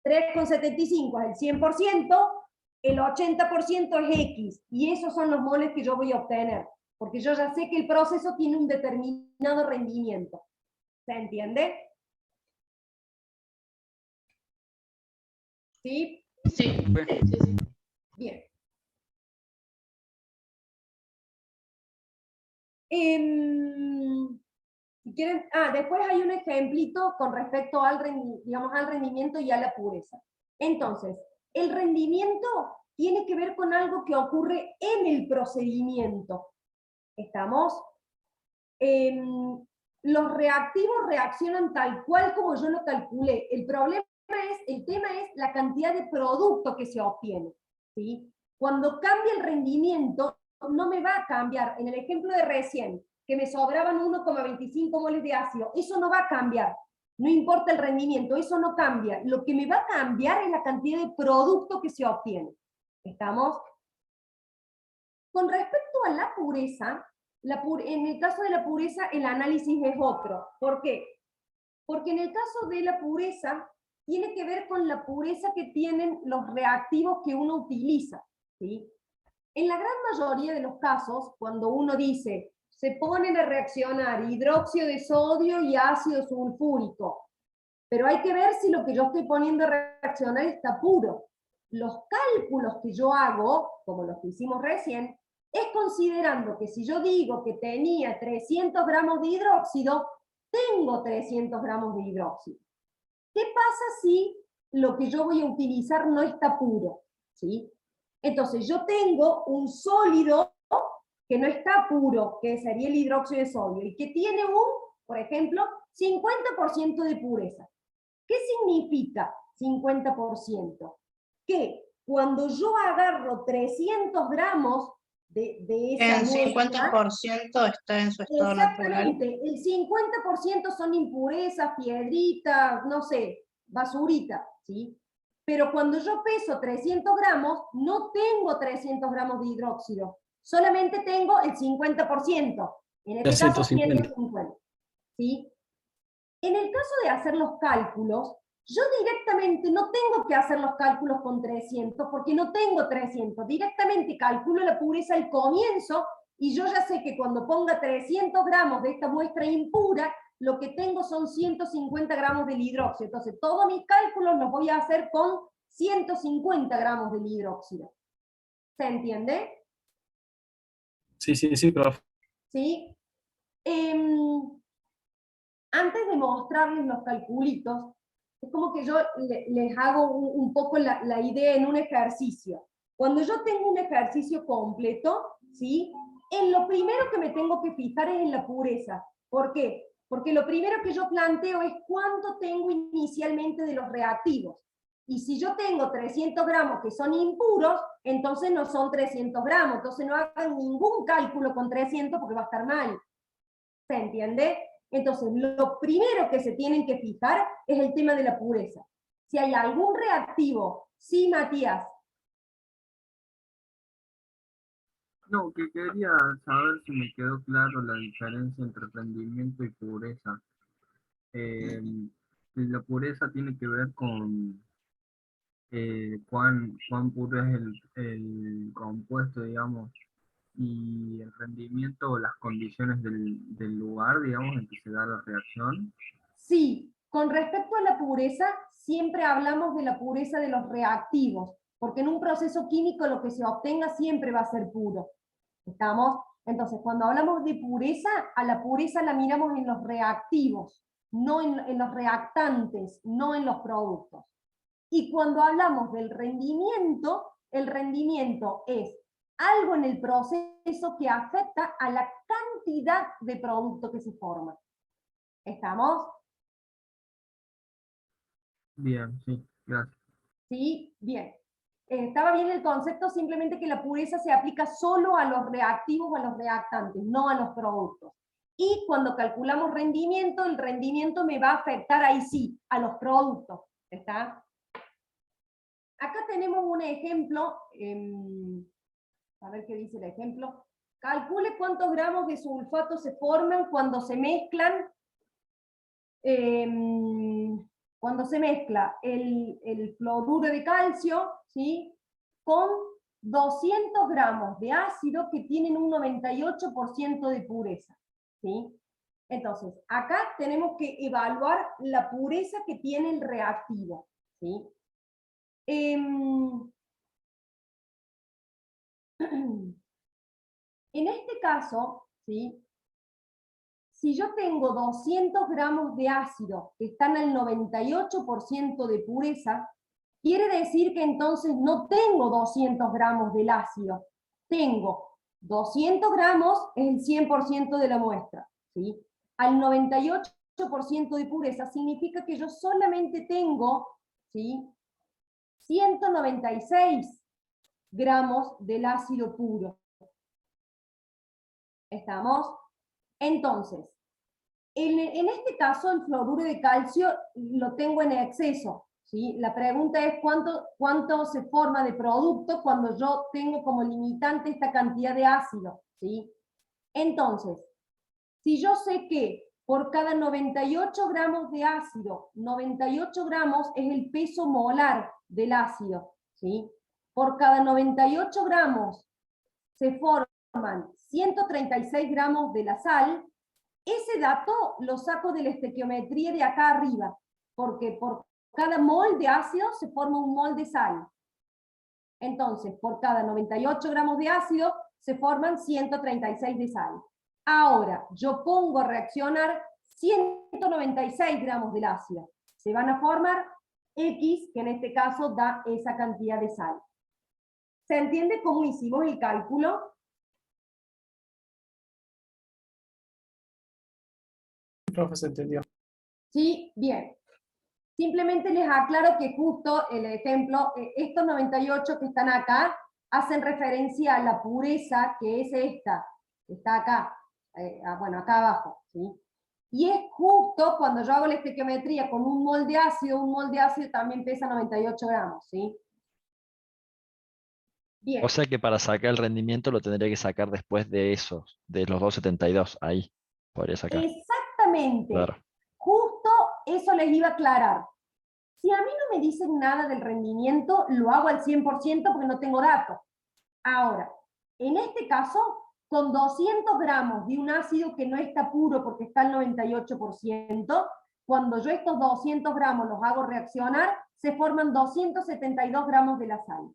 [SPEAKER 1] 3,75 es el 100%, el 80% es X, y esos son los moles que yo voy a obtener, porque yo ya sé que el proceso tiene un determinado rendimiento. ¿Se entiende? ¿Sí?
[SPEAKER 9] Sí, sí, sí.
[SPEAKER 1] Bien. Si quieren, después hay un ejemplito con respecto al rendimiento y a la pureza. Entonces, el rendimiento tiene que ver con algo que ocurre en el procedimiento. ¿Estamos? Los reactivos reaccionan tal cual como yo lo calculé. El tema es la cantidad de producto que se obtiene, ¿sí? Cuando cambia el rendimiento, no me va a cambiar. En el ejemplo de recién, que me sobraban 1,25 moles de ácido, eso no va a cambiar. No importa el rendimiento, eso no cambia. Lo que me va a cambiar es la cantidad de producto que se obtiene. ¿Estamos? Con respecto a la pureza, en el caso de la pureza el análisis es otro. ¿Por qué? Porque en el caso de la pureza tiene que ver con la pureza que tienen los reactivos que uno utiliza, ¿sí? En la gran mayoría de los casos, cuando uno dice, se ponen a reaccionar hidróxido de sodio y ácido sulfúrico, pero hay que ver si lo que yo estoy poniendo a reaccionar está puro. Los cálculos que yo hago, como los que hicimos recién, es considerando que si yo digo que tenía 300 gramos de hidróxido, tengo 300 gramos de hidróxido. ¿Qué pasa si lo que yo voy a utilizar no está puro? ¿Sí? Entonces yo tengo un sólido que no está puro, que sería el hidróxido de sodio, y que tiene por ejemplo, 50% de pureza. ¿Qué significa 50%? Que cuando yo agarro 300 gramos de esa
[SPEAKER 8] El
[SPEAKER 1] muestra,
[SPEAKER 8] 50% está en su estado natural.
[SPEAKER 1] exactamente, el 50% son impurezas, piedritas, no sé, basurita, ¿sí? Pero cuando yo peso 300 gramos, no tengo 300 gramos de hidróxido, solamente tengo el 50%, en este caso 150, ¿sí? En el caso de hacer los cálculos, yo directamente no tengo que hacer los cálculos con 300, porque no tengo 300, directamente calculo la pureza al comienzo, y yo ya sé que cuando ponga 300 gramos de esta muestra impura, lo que tengo son 150 gramos del hidróxido. Entonces, todos mis cálculos los voy a hacer con 150 gramos del hidróxido. ¿Se entiende?
[SPEAKER 5] Sí, profe.
[SPEAKER 1] ¿Sí? Antes de mostrarles los calculitos, es como que yo les hago un poco la idea en un ejercicio. Cuando yo tengo un ejercicio completo, ¿sí? En lo primero que me tengo que fijar es en la pureza. ¿Por qué? Porque lo primero que yo planteo es cuánto tengo inicialmente de los reactivos. Y si yo tengo 300 gramos que son impuros, entonces no son 300 gramos. Entonces no hagan ningún cálculo con 300 porque va a estar mal. ¿Se entiende? Entonces, lo primero que se tienen que fijar es el tema de la pureza. Si hay algún reactivo, sí, Matías.
[SPEAKER 12] No, que quería saber si me quedó claro la diferencia entre rendimiento y pureza. La pureza tiene que ver con cuán puro es el compuesto, digamos, y el rendimiento o las condiciones del lugar, digamos, en que se da la reacción.
[SPEAKER 1] Sí, con respecto a la pureza, siempre hablamos de la pureza de los reactivos, porque en un proceso químico lo que se obtenga siempre va a ser puro. ¿Estamos? Entonces, cuando hablamos de pureza, a la pureza la miramos en los reactivos, no en los reactantes, no en los productos. Y cuando hablamos del rendimiento, el rendimiento es algo en el proceso que afecta a la cantidad de producto que se forma. ¿Estamos?
[SPEAKER 12] Bien, sí, gracias.
[SPEAKER 1] ¿Sí? Bien. Estaba bien el concepto, simplemente que la pureza se aplica solo a los reactivos o a los reactantes, no a los productos. Y cuando calculamos rendimiento, el rendimiento me va a afectar ahí sí, a los productos. ¿Está? Acá tenemos un ejemplo, a ver qué dice el ejemplo. Calcule cuántos gramos de sulfato se forman cuando se mezclan, el fluoruro de calcio, ¿sí?, con 200 gramos de ácido que tienen un 98% de pureza. ¿Sí? Entonces, acá tenemos que evaluar la pureza que tiene el reactivo. ¿Sí? En este caso, ¿sí?, si yo tengo 200 gramos de ácido que están al 98% de pureza, quiere decir que entonces no tengo 200 gramos del ácido. Tengo 200 gramos, es el 100% de la muestra. ¿Sí? Al 98% de pureza significa que yo solamente tengo, ¿sí?, 196 gramos del ácido puro. ¿Estamos? Entonces, en este caso el fluoruro de calcio lo tengo en exceso. ¿Sí? La pregunta es cuánto se forma de producto cuando yo tengo como limitante esta cantidad de ácido. ¿Sí? Entonces, si yo sé que por cada 98 gramos de ácido, 98 gramos es el peso molar del ácido. ¿Sí? Por cada 98 gramos se forman 136 gramos de la sal. Ese dato lo saco de la estequiometría de acá arriba, porque por cada mol de ácido se forma un mol de sal. Entonces, por cada 98 gramos de ácido se forman 136 de sal. Ahora, yo pongo a reaccionar 196 gramos del ácido. Se van a formar X, que en este caso da esa cantidad de sal. ¿Se entiende cómo hicimos el cálculo?
[SPEAKER 10] Profe, se entendió.
[SPEAKER 1] Sí, bien. Simplemente les aclaro que justo el ejemplo, estos 98 que están acá, hacen referencia a la pureza, que es esta, que está acá, bueno, acá abajo, ¿sí? Y es justo cuando yo hago la estequiometría con un mol de ácido también pesa 98 gramos, ¿sí? Bien.
[SPEAKER 13] O sea que para sacar el rendimiento lo tendría que sacar después de esos, de los 272, ahí podría sacar.
[SPEAKER 1] Exactamente.
[SPEAKER 13] Claro.
[SPEAKER 1] Justo eso les iba a aclarar. Si a mí no me dicen nada del rendimiento, lo hago al 100% porque no tengo datos. Ahora, en este caso, con 200 gramos de un ácido que no está puro porque está al 98%, cuando yo estos 200 gramos los hago reaccionar, se forman 272 gramos de la sal.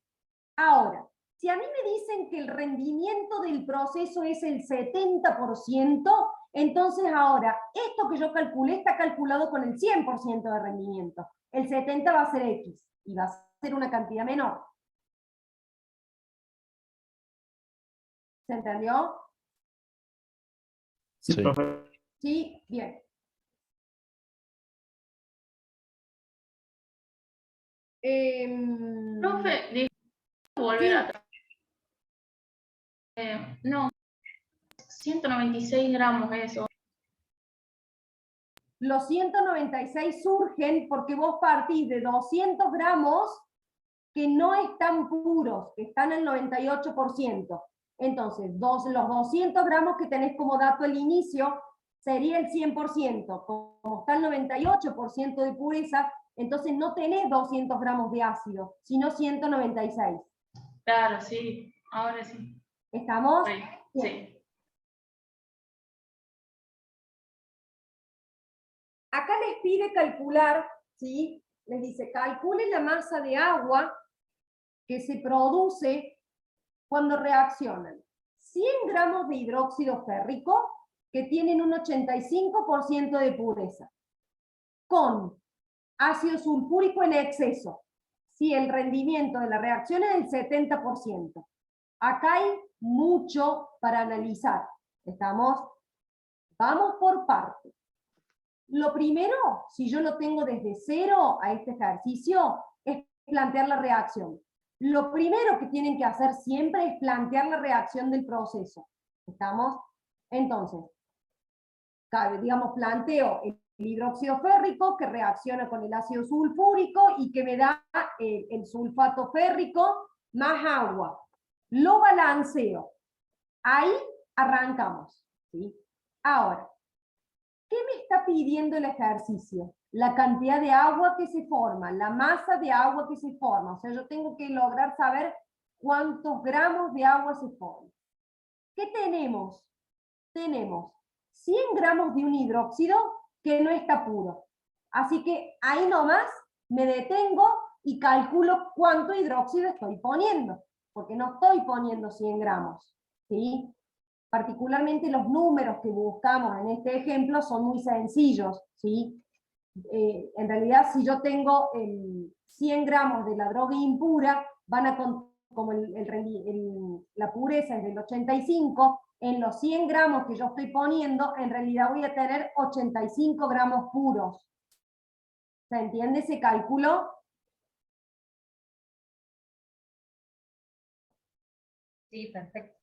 [SPEAKER 1] Ahora, si a mí me dicen que el rendimiento del proceso es el 70%, entonces ahora, esto que yo calculé está calculado con el 100% de rendimiento. El 70 va a ser X, y va a ser una cantidad menor. ¿Se entendió?
[SPEAKER 10] Sí,
[SPEAKER 13] Sí.
[SPEAKER 10] profe.
[SPEAKER 1] Sí, bien.
[SPEAKER 9] Profe, volver atrás. No, 196 gramos eso.
[SPEAKER 1] Los 196 surgen porque vos partís de 200 gramos que no están puros, que están al 98%. Entonces, los 200 gramos que tenés como dato al inicio sería el 100%. Como está el 98% de pureza, entonces no tenés 200 gramos de ácido, sino 196.
[SPEAKER 9] Claro, sí, ahora sí.
[SPEAKER 1] ¿Estamos?
[SPEAKER 9] Sí.
[SPEAKER 1] Bien.
[SPEAKER 9] Sí.
[SPEAKER 1] Acá les pide calcular, ¿sí? Les dice, calcule la masa de agua que se produce cuando reaccionan 100 gramos de hidróxido férrico, que tienen un 85% de pureza, con ácido sulfúrico en exceso, si el rendimiento de la reacción es del 70%. Acá hay mucho para analizar. ¿Estamos? Vamos por partes. Lo primero, si yo lo tengo desde cero a este ejercicio, es plantear la reacción. Lo primero que tienen que hacer siempre es plantear la reacción del proceso. ¿Estamos? Entonces, digamos, planteo el hidróxido férrico que reacciona con el ácido sulfúrico y que me da el sulfato férrico más agua. Lo balanceo. Ahí arrancamos, ¿sí? Ahora, ¿qué me está pidiendo el ejercicio? La cantidad de agua que se forma, la masa de agua que se forma. O sea, yo tengo que lograr saber cuántos gramos de agua se forman. ¿Qué tenemos? Tenemos 100 gramos de un hidróxido que no está puro. Así que ahí nomás me detengo y calculo cuánto hidróxido estoy poniendo, porque no estoy poniendo 100 gramos, ¿sí? Particularmente los números que buscamos en este ejemplo son muy sencillos, ¿sí? En realidad, si yo tengo 100 gramos de la droga impura, van a como la pureza es del 85, en los 100 gramos que yo estoy poniendo, en realidad voy a tener 85 gramos puros. ¿Se entiende ese cálculo?
[SPEAKER 9] Sí, perfecto.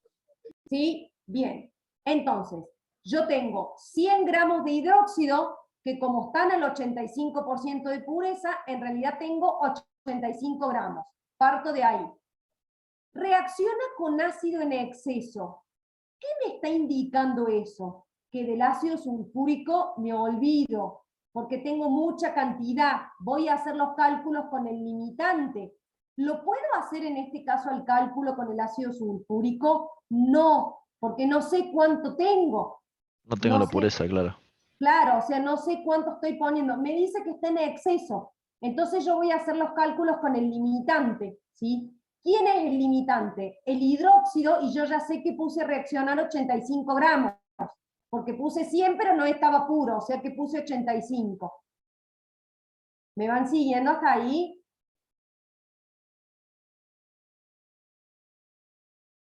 [SPEAKER 1] ¿Sí? Bien. Entonces, yo tengo 100 gramos de hidróxido, que como están al 85% de pureza, en realidad tengo 85 gramos. Parto de ahí. Reacciona con ácido en exceso. ¿Qué me está indicando eso? Que del ácido sulfúrico me olvido, porque tengo mucha cantidad. Voy a hacer los cálculos con el limitante. ¿Lo puedo hacer en este caso el cálculo con el ácido sulfúrico? No, porque no sé cuánto tengo.
[SPEAKER 13] No tengo
[SPEAKER 1] No
[SPEAKER 13] la
[SPEAKER 1] sé.
[SPEAKER 13] pureza, claro.
[SPEAKER 1] Claro, o sea, no sé cuánto estoy poniendo. Me dice que está en exceso. Entonces yo voy a hacer los cálculos con el limitante, ¿sí? ¿Quién es el limitante? El hidróxido, y yo ya sé que puse a reaccionar 85 gramos, porque puse 100, pero no estaba puro, o sea que puse 85. ¿Me van siguiendo hasta ahí?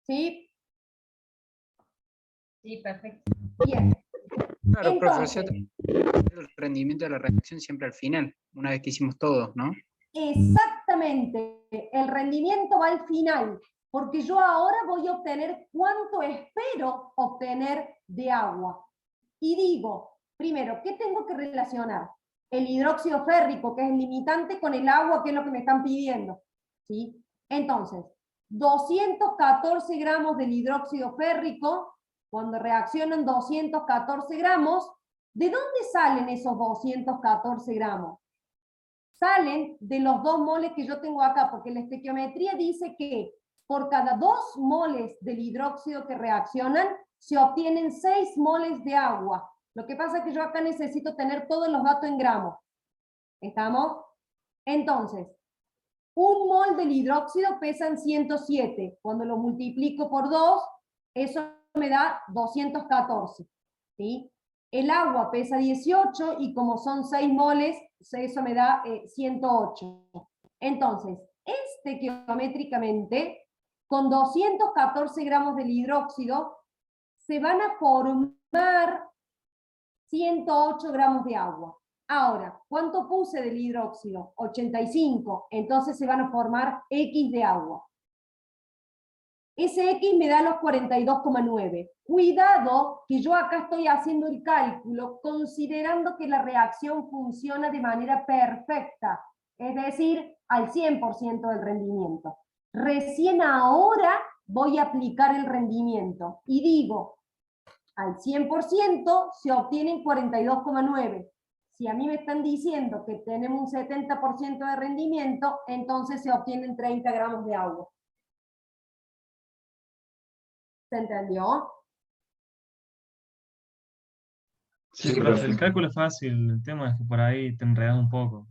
[SPEAKER 1] ¿Sí?
[SPEAKER 9] Sí, perfecto.
[SPEAKER 1] Bien.
[SPEAKER 2] Claro, profe, o sea,
[SPEAKER 1] Entonces,
[SPEAKER 2] el rendimiento de la reacción siempre al final, una vez que hicimos todo, ¿no?
[SPEAKER 1] exactamente, el rendimiento va al final, porque yo ahora voy a obtener cuánto espero obtener de agua. Y digo, primero, ¿qué tengo que relacionar? El hidróxido férrico, que es el limitante, con el agua, que es lo que me están pidiendo, ¿sí? Entonces, 214 gramos del hidróxido férrico, cuando reaccionan 214 gramos, ¿de dónde salen esos 214 gramos? Salen de los 2 moles que yo tengo acá, porque la estequiometría dice que por cada 2 moles del hidróxido que reaccionan, se obtienen 6 moles de agua. Lo que pasa es que yo acá necesito tener todos los datos en gramos. ¿Estamos? Entonces, 1 mol del hidróxido pesa en 107. Cuando lo multiplico por 2, eso me da 214. ¿Sí? El agua pesa 18 y como son 6 moles, eso me da 108. Entonces, estequiométricamente, con 214 gramos del hidróxido, se van a formar 108 gramos de agua. Ahora, ¿cuánto puse del hidróxido? 85. Entonces se van a formar X de agua. Ese X me da los 42,9. Cuidado que yo acá estoy haciendo el cálculo considerando que la reacción funciona de manera perfecta, es decir, al 100% del rendimiento. Recién ahora voy a aplicar el rendimiento y digo, al 100% se obtienen 42,9. Si a mí me están diciendo que tenemos un 70% de rendimiento, entonces se obtienen 30 gramos de agua. ¿Se entendió?
[SPEAKER 7] Sí,
[SPEAKER 10] Profe, el cálculo es fácil, el tema es que por ahí te enredas un poco.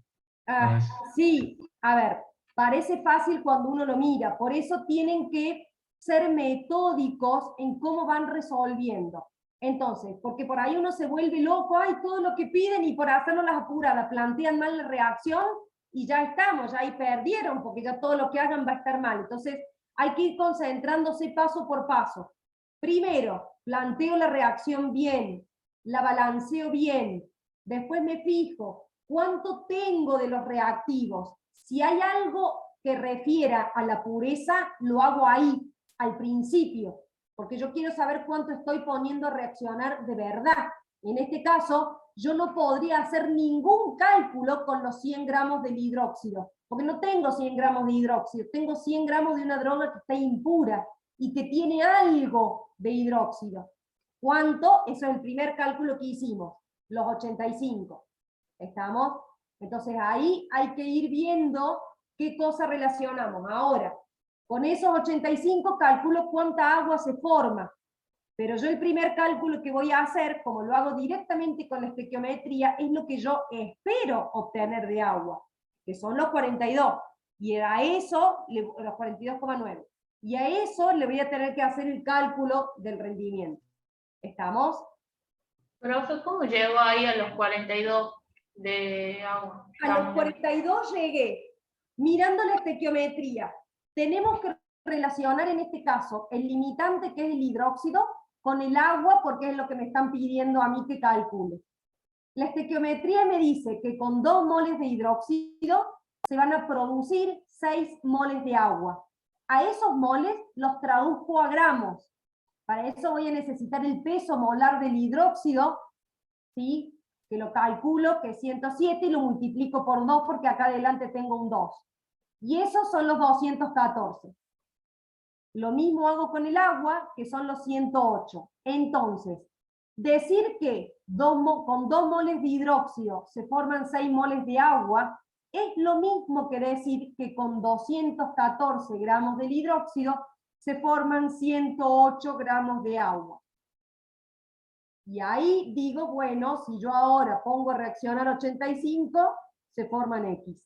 [SPEAKER 1] Sí, a ver, parece fácil cuando uno lo mira, por eso tienen que ser metódicos en cómo van resolviendo. Entonces, porque por ahí uno se vuelve loco, hay todo lo que piden y por hacerlo las apuradas, plantean mal la reacción y ya estamos, ya ahí perdieron, porque ya todo lo que hagan va a estar mal. Entonces, hay que ir concentrándose paso por paso. Primero, planteo la reacción bien, la balanceo bien, después me fijo cuánto tengo de los reactivos. Si hay algo que refiera a la pureza, lo hago ahí, al principio, porque yo quiero saber cuánto estoy poniendo a reaccionar de verdad. En este caso, yo no podría hacer ningún cálculo con los 100 gramos del hidróxido, porque no tengo 100 gramos de hidróxido, tengo 100 gramos de una droga que está impura y que tiene algo de hidróxido. ¿Cuánto? Eso es el primer cálculo que hicimos, los 85. ¿Estamos? Entonces ahí hay que ir viendo qué cosa relacionamos. Ahora, con esos 85 calculo cuánta agua se forma. Pero yo el primer cálculo que voy a hacer, como lo hago directamente con la estequiometría, es lo que yo espero obtener de agua, que son los 42. Y a eso, los 42,9. Y a eso le voy a tener que hacer el cálculo del rendimiento. ¿Estamos?
[SPEAKER 9] Profe, ¿cómo llego ahí a los 42 de agua?
[SPEAKER 1] A los 42 llegué mirando la estequiometría. Tenemos que relacionar en este caso el limitante, que es el hidróxido, con el agua, porque es lo que me están pidiendo a mí que calcule. La estequiometría me dice que con 2 moles de hidróxido se van a producir 6 moles de agua. A esos moles los traduzco a gramos. Para eso voy a necesitar el peso molar del hidróxido, ¿sí? Que lo calculo, que es 107, y lo multiplico por 2 porque acá adelante tengo un 2. Y esos son los 214. Lo mismo hago con el agua, que son los 108. Entonces, decir que con 2 moles de hidróxido se forman 6 moles de agua, es lo mismo que decir que con 214 gramos del hidróxido se forman 108 gramos de agua. Y ahí digo, bueno, si yo ahora pongo a reaccionar 85, se forman X.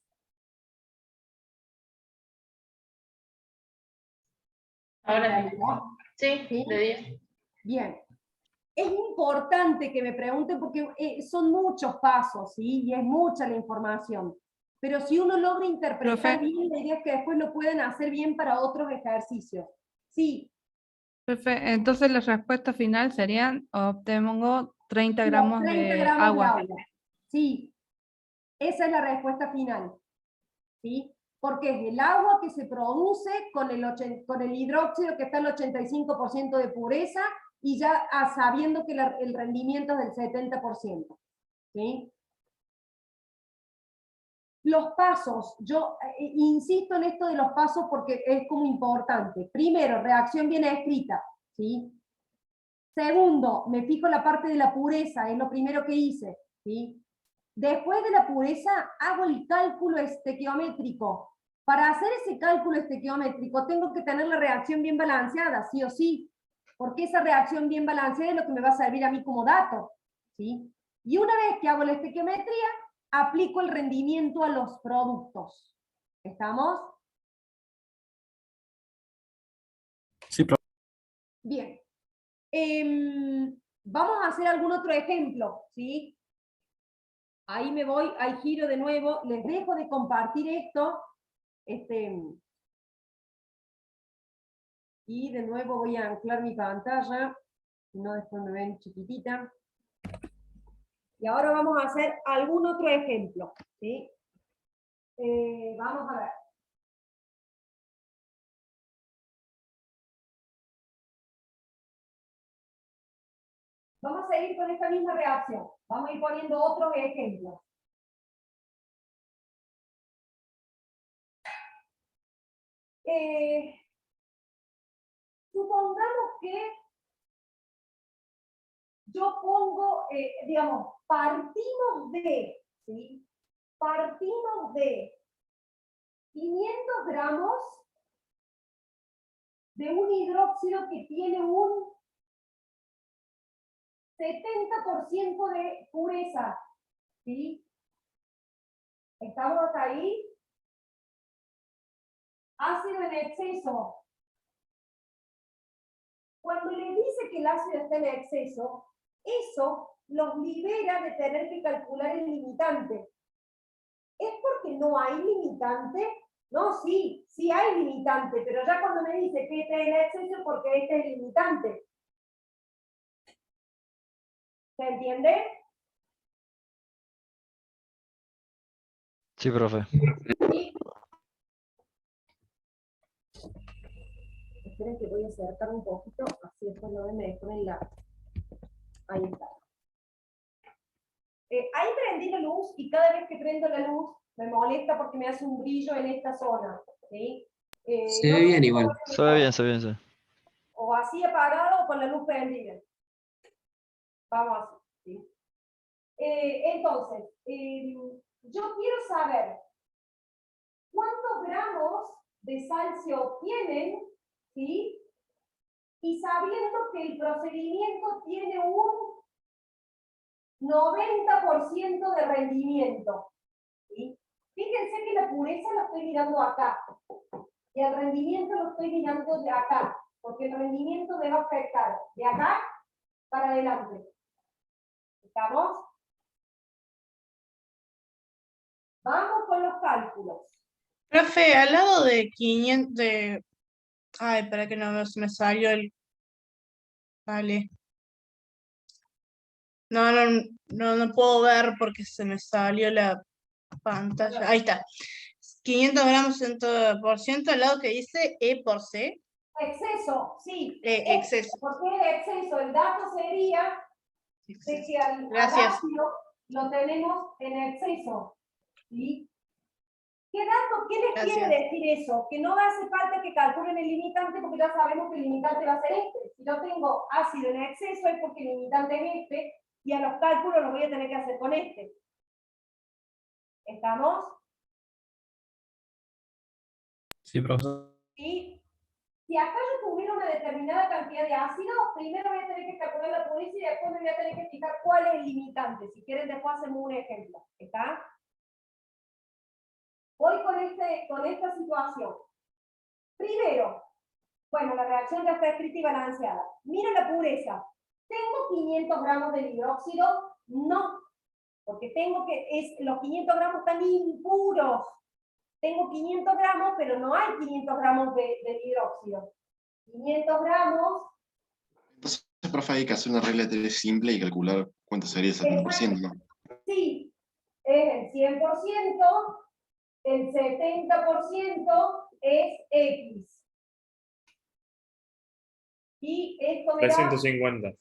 [SPEAKER 9] Ahora sí,
[SPEAKER 1] ¿Sí?
[SPEAKER 9] de 10.
[SPEAKER 1] Bien. Es importante que me pregunten porque son muchos pasos, ¿sí? Y es mucha la información. Pero si uno logra interpretar bien, la idea es que después lo pueden hacer bien para otros ejercicios. Sí.
[SPEAKER 14] Perfecto. Entonces la respuesta final serían, obtengo 30 gramos,
[SPEAKER 1] 30
[SPEAKER 14] de
[SPEAKER 1] gramos
[SPEAKER 14] agua.
[SPEAKER 1] de agua. Sí. Esa es la respuesta final. ¿Sí? Porque es el agua que se produce con el hidróxido que está al 85% de pureza y ya sabiendo que el rendimiento es del 70%. ¿Sí? Los pasos, yo insisto en esto de los pasos porque es como importante. Primero, reacción bien escrita. ¿Sí? Segundo, me fijo la parte de la pureza, es lo primero que hice. ¿Sí? Después de la pureza, hago el cálculo estequiométrico. Para hacer ese cálculo estequiométrico tengo que tener la reacción bien balanceada, sí o sí, porque esa reacción bien balanceada es lo que me va a servir a mí como dato. ¿Sí? Y una vez que hago la estequiometría, aplico el rendimiento a los productos. ¿Estamos?
[SPEAKER 5] Sí, profe.
[SPEAKER 1] Bien. Vamos a hacer algún otro ejemplo, ¿sí? Ahí me voy, ahí giro de nuevo, les dejo de compartir esto, y de nuevo voy a anclar mi pantalla, si no después me ven chiquitita. Y ahora vamos a hacer algún otro ejemplo, ¿sí? Vamos a ver. Vamos a seguir con esta misma reacción. Vamos a ir poniendo otros ejemplos. Supongamos que yo pongo, digamos, partimos de, ¿sí? Partimos de 500 gramos de un hidróxido que tiene un 70% de pureza, ¿sí? ¿Estamos hasta ahí? en exceso. Cuando le dice que el ácido está en exceso, eso los libera de tener que calcular el limitante. ¿Es porque no hay limitante? No, sí, sí hay limitante, pero ya cuando me dice que este es el exceso, porque este es el limitante. ¿Se entiende?
[SPEAKER 13] Sí, profe.
[SPEAKER 1] Sí. Esperen que voy a acercar un poquito, así después no me dejo en la... Ahí está. Ahí prendí la luz y cada vez que prendo la luz me molesta porque me hace un brillo en esta zona. ¿Sí?
[SPEAKER 2] Se
[SPEAKER 1] No
[SPEAKER 2] ve
[SPEAKER 1] sé
[SPEAKER 2] bien
[SPEAKER 1] si
[SPEAKER 2] igual.
[SPEAKER 1] puedo hacer
[SPEAKER 13] Se ve bien,
[SPEAKER 1] mejor.
[SPEAKER 13] se ve bien, sí.
[SPEAKER 1] O así apagado o con la luz prendida. Vamos así. ¿Sí? Entonces, yo quiero saber cuántos gramos de sal se obtienen, ¿sí? Y sabiendo que el procedimiento tiene un 90% de rendimiento. ¿Sí? Fíjense que la pureza la estoy mirando acá. Y el rendimiento lo estoy mirando de acá. Porque el rendimiento me va a afectar de acá para adelante. ¿Estamos? Vamos con los cálculos.
[SPEAKER 8] Profe, al lado de 500 Ay, para que no se me salió el... Vale. No puedo ver porque se me salió la pantalla. Ahí está. 500 gramos 100% al lado que dice E por C.
[SPEAKER 1] Exceso, sí.
[SPEAKER 8] Exceso.
[SPEAKER 1] ¿Por qué exceso? El dato sería de que al
[SPEAKER 8] Gracias.
[SPEAKER 1] ácido lo tenemos en exceso. ¿Sí? ¿Qué dato? ¿Qué les quiere decir eso? Que no hace falta que calculen el limitante porque ya sabemos que el limitante va a ser este. Si yo tengo ácido en exceso es porque el limitante es este y a los cálculos los voy a tener que hacer con este. ¿Estamos?
[SPEAKER 5] Sí, profesor.
[SPEAKER 1] ¿Sí? Si acá yo tuviera una determinada cantidad de ácido, primero voy a tener que calcular la pureza y después me voy a tener que fijar cuál es el limitante. Si quieren, después hacemos un ejemplo. ¿Está? Voy con esta situación. Primero, bueno, la reacción ya está escrita y balanceada. Miro la pureza. ¿Tengo 500 gramos de hidróxido? No, porque los 500 gramos están impuros. Tengo 500 gramos, pero no hay 500 gramos de hidróxido. 500 gramos.
[SPEAKER 3] Entonces, profe, hay que hacer una regla de tres simple y calcular cuánto sería el 70%, ¿no?
[SPEAKER 1] Sí, es el 100%, el 70% es X. Y esto me da...
[SPEAKER 10] 350.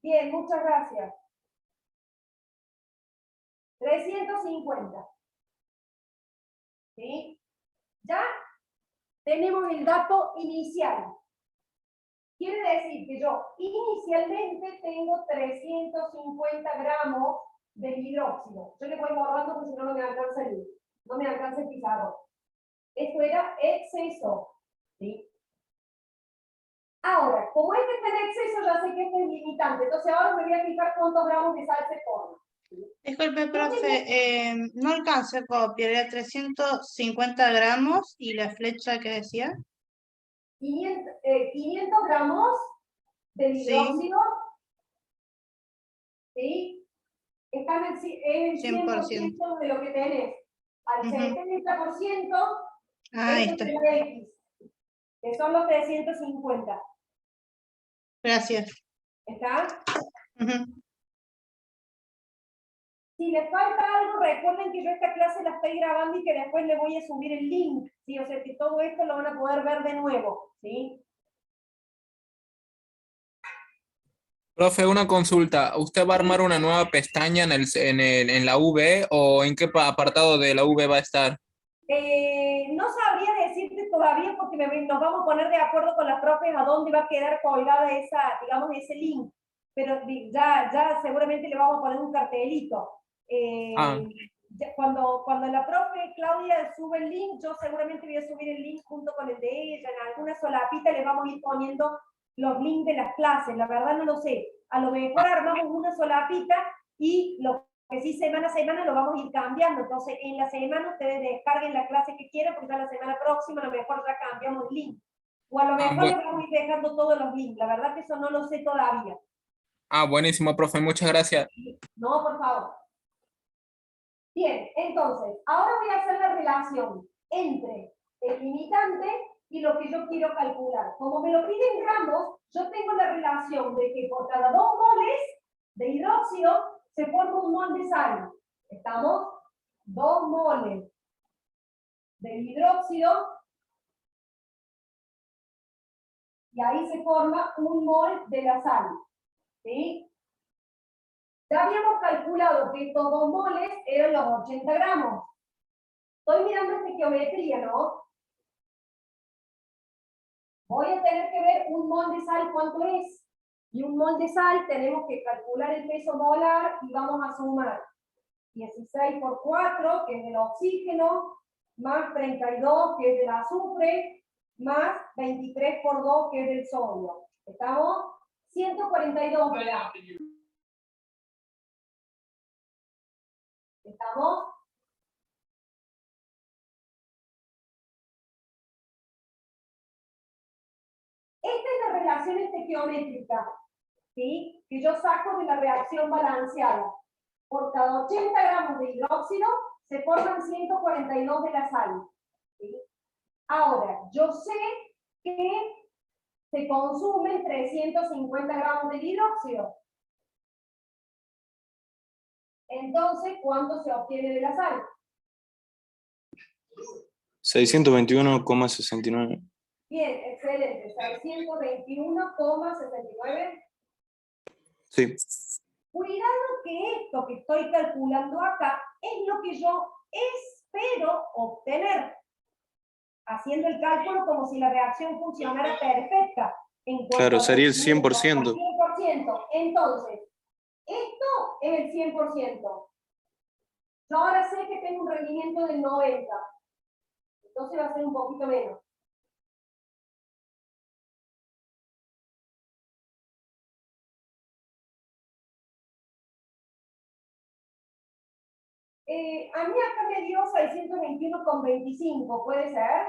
[SPEAKER 1] Bien, muchas gracias. 350. ¿Sí? Ya tenemos el dato inicial. Quiere decir que yo inicialmente tengo 350 gramos de hidróxido. Yo le voy borrando porque si no, no me alcanza el pizarro. Esto era exceso. ¿Sí? Ahora, como este está en exceso, ya sé que este es limitante. Entonces ahora me voy a fijar cuántos gramos de sal se forman.
[SPEAKER 8] Disculpe, profe, no alcancé a copiar, era 350 gramos y la flecha que decía.
[SPEAKER 1] 500 gramos de hidróxido. ¿Sí? Está en el 100% de lo que tenés. Al 70%, esto es la X, que son los 350.
[SPEAKER 8] Gracias.
[SPEAKER 1] ¿Está? Si les falta algo, recuerden que yo esta clase la estoy grabando y que después le voy a subir el link, ¿sí? O sea que todo esto lo van a poder ver de nuevo, ¿sí?
[SPEAKER 6] Profe, una consulta. ¿Usted va a armar una nueva pestaña en la V o en qué apartado de la V va a estar?
[SPEAKER 1] No sabría decirte todavía porque nos vamos a poner de acuerdo con las profes a dónde va a quedar colgada ese link. Pero ya seguramente le vamos a poner un cartelito. Cuando la profe Claudia sube el link, yo seguramente voy a subir el link junto con el de ella. En alguna solapita le vamos a ir poniendo los links de las clases. La verdad no lo sé. A lo mejor armamos una solapita y lo que sí semana a semana lo vamos a ir cambiando. Entonces en la semana ustedes descarguen la clase que que quiera, porque ya la semana próxima a lo mejor ya cambiamos el link. O a lo mejor
[SPEAKER 6] bueno.
[SPEAKER 1] le vamos a ir dejando todos los links. La verdad que eso no lo sé todavía.
[SPEAKER 6] Buenísimo, profe, muchas gracias.
[SPEAKER 1] No, por favor. Bien, entonces, ahora voy a hacer la relación entre el limitante y lo que yo quiero calcular. Como me lo piden gramos, yo tengo la relación de que por cada 2 moles de hidróxido se forma un mol de sal. ¿Estamos? 2 moles de hidróxido y ahí se forma un mol de la sal. ¿Sí? Ya habíamos calculado que estos 2 moles eran los 80 gramos. Estoy mirando esta geometría, ¿no? Voy a tener que ver un mol de sal cuánto es. Y un mol de sal tenemos que calcular el peso molar y vamos a sumar 16 por 4, que es del oxígeno, más 32, que es del azufre, más 23 por 2, que es del sodio. ¿Estamos? 142 gramos. ¿Estamos? Esta es la relación estequiométrica, ¿sí? Que yo saco de la reacción balanceada. Por cada 80 gramos de hidróxido se forman 142 de la sal. ¿Sí? Ahora, yo sé que se consumen 350 gramos de hidróxido. Entonces, ¿cuánto se obtiene de la sal?
[SPEAKER 15] 621,69.
[SPEAKER 1] Bien, excelente. 621,69.
[SPEAKER 15] Sí.
[SPEAKER 1] Cuidado que esto que estoy calculando acá es lo que yo espero obtener. Haciendo el cálculo como si la reacción funcionara perfecta.
[SPEAKER 15] Claro, sería el 100%.
[SPEAKER 1] 100%. Entonces, esto es el 100%. Yo ahora sé que tengo un rendimiento del 90%. Entonces va a ser un poquito menos. A mí acá me dio 621,25, ¿puede ser?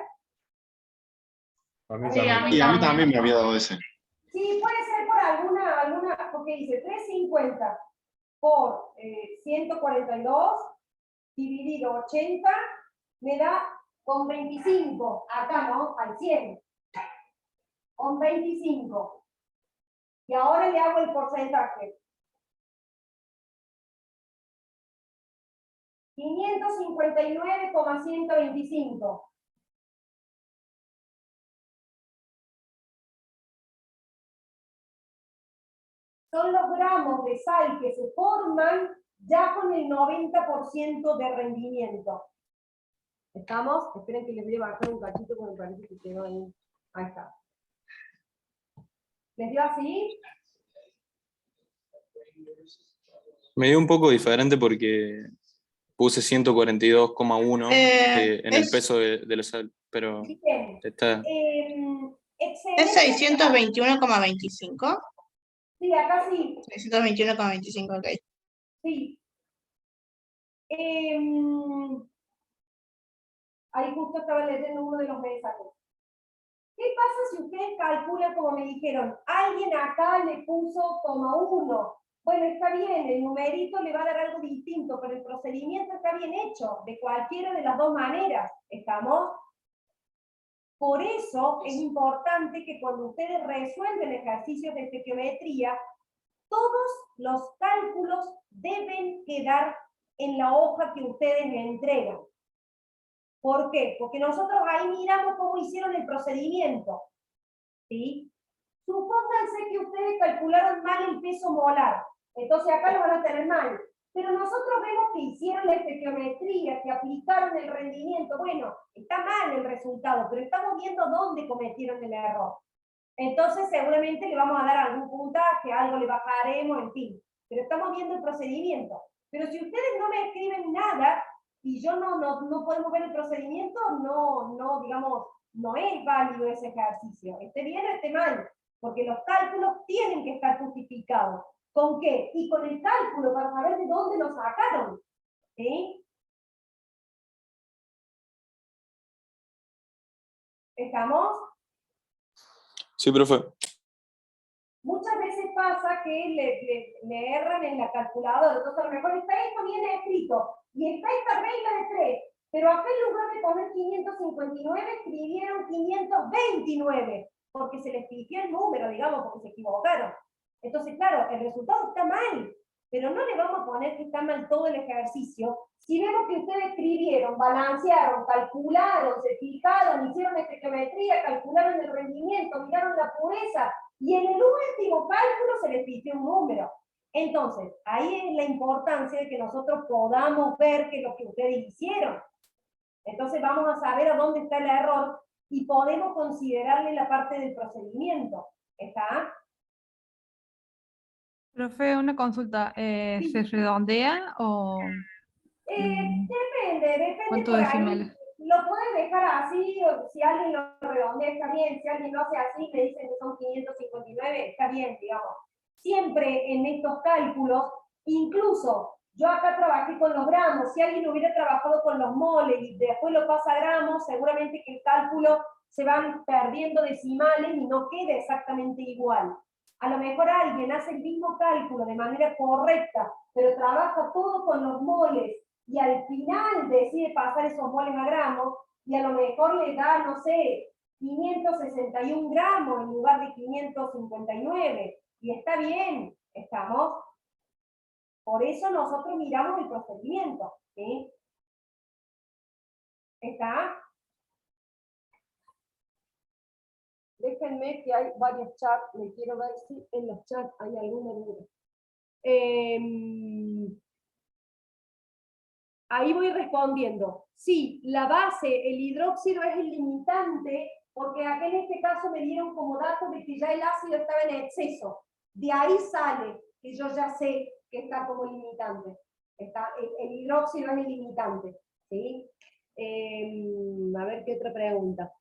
[SPEAKER 3] Y a mí también me había dado ese.
[SPEAKER 1] Sí, puede ser por alguna, porque dice 350 por 142 dividido 80 me da con 25, acá no, al 100, con 25. Y ahora le hago el porcentaje. 559,125. Son los gramos de sal que se forman ya con el 90% de rendimiento. ¿Estamos? Esperen que les voy a bajar un cachito porque me parece que quedó ahí. Ahí está. ¿Les dio así?
[SPEAKER 15] Me dio un poco diferente porque puse 142,1 en el peso de la sal, pero está...
[SPEAKER 8] ¿Es 621,25?
[SPEAKER 1] Sí, acá sí.
[SPEAKER 8] 621,25, ok.
[SPEAKER 1] Sí. Ahí justo estaba leyendo uno de los mensajes. ¿Qué pasa si ustedes calculan como me dijeron? Alguien acá le puso 1. Bueno, está bien, el numerito le va a dar algo distinto, pero el procedimiento está bien hecho, de cualquiera de las dos maneras. ¿Estamos? Por eso es importante que cuando ustedes resuelven ejercicios de estequiometría, todos los cálculos deben quedar en la hoja que ustedes me entregan. ¿Por qué? Porque nosotros ahí miramos cómo hicieron el procedimiento. ¿Sí? Supónganse que ustedes calcularon mal el peso molar. Entonces acá lo van a tener mal. Pero nosotros vemos que hicieron la estequiometría, que aplicaron el rendimiento. Bueno, está mal el resultado, pero estamos viendo dónde cometieron el error. Entonces seguramente le vamos a dar algún puntaje, algo le bajaremos, en fin. Pero estamos viendo el procedimiento. Pero si ustedes no me escriben nada y yo no podemos ver el procedimiento, digamos, no es válido ese ejercicio. Esté bien o esté mal. Porque los cálculos tienen que estar justificados. ¿Con qué? Y con el cálculo para saber de dónde lo sacaron. ¿Sí? ¿Estamos?
[SPEAKER 15] Sí, profe.
[SPEAKER 1] Muchas veces pasa que le erran en la calculadora, entonces a lo mejor está esto bien escrito, y está esta regla de 3, pero acá en lugar de poner 559, escribieron 529, porque se les pidió el número, digamos, porque se equivocaron. Entonces, claro, el resultado está mal, pero no le vamos a poner que está mal todo el ejercicio. Si vemos que ustedes escribieron, balancearon, calcularon, se fijaron, hicieron estequiometría, calcularon el rendimiento, miraron la pureza, y en el último cálculo se les pidió un número. Entonces, ahí es la importancia de que nosotros podamos ver qué es lo que ustedes hicieron. Entonces vamos a saber a dónde está el error y podemos considerarle la parte del procedimiento. ¿Está?
[SPEAKER 14] Profe, una consulta. ¿Se redondea o...?
[SPEAKER 1] Depende
[SPEAKER 14] ¿Cuánto
[SPEAKER 1] por ahí.
[SPEAKER 14] decimales?
[SPEAKER 1] Lo pueden dejar así, o si alguien lo redondea está bien, si alguien lo hace así, me dicen que son 559, está bien, digamos. Siempre en estos cálculos, incluso yo acá trabajé con los gramos, si alguien hubiera trabajado con los moles y después lo pasa a gramos, seguramente que el cálculo se van perdiendo decimales y no queda exactamente igual. A lo mejor alguien hace el mismo cálculo de manera correcta, pero trabaja todo con los moles, y al final decide pasar esos moles a gramos, y a lo mejor le da, no sé, 561 gramos en lugar de 559, y está bien, ¿estamos? Por eso nosotros miramos el procedimiento, ¿sí? ¿Está? Déjenme que hay varios chats, me quiero ver si en los chats hay alguna duda. Ahí voy respondiendo. Sí, la base, el hidróxido es el limitante, porque acá en este caso me dieron como dato de que ya el ácido estaba en exceso. De ahí sale que yo ya sé que está como limitante. El hidróxido es el limitante. ¿Sí? A ver qué otra pregunta.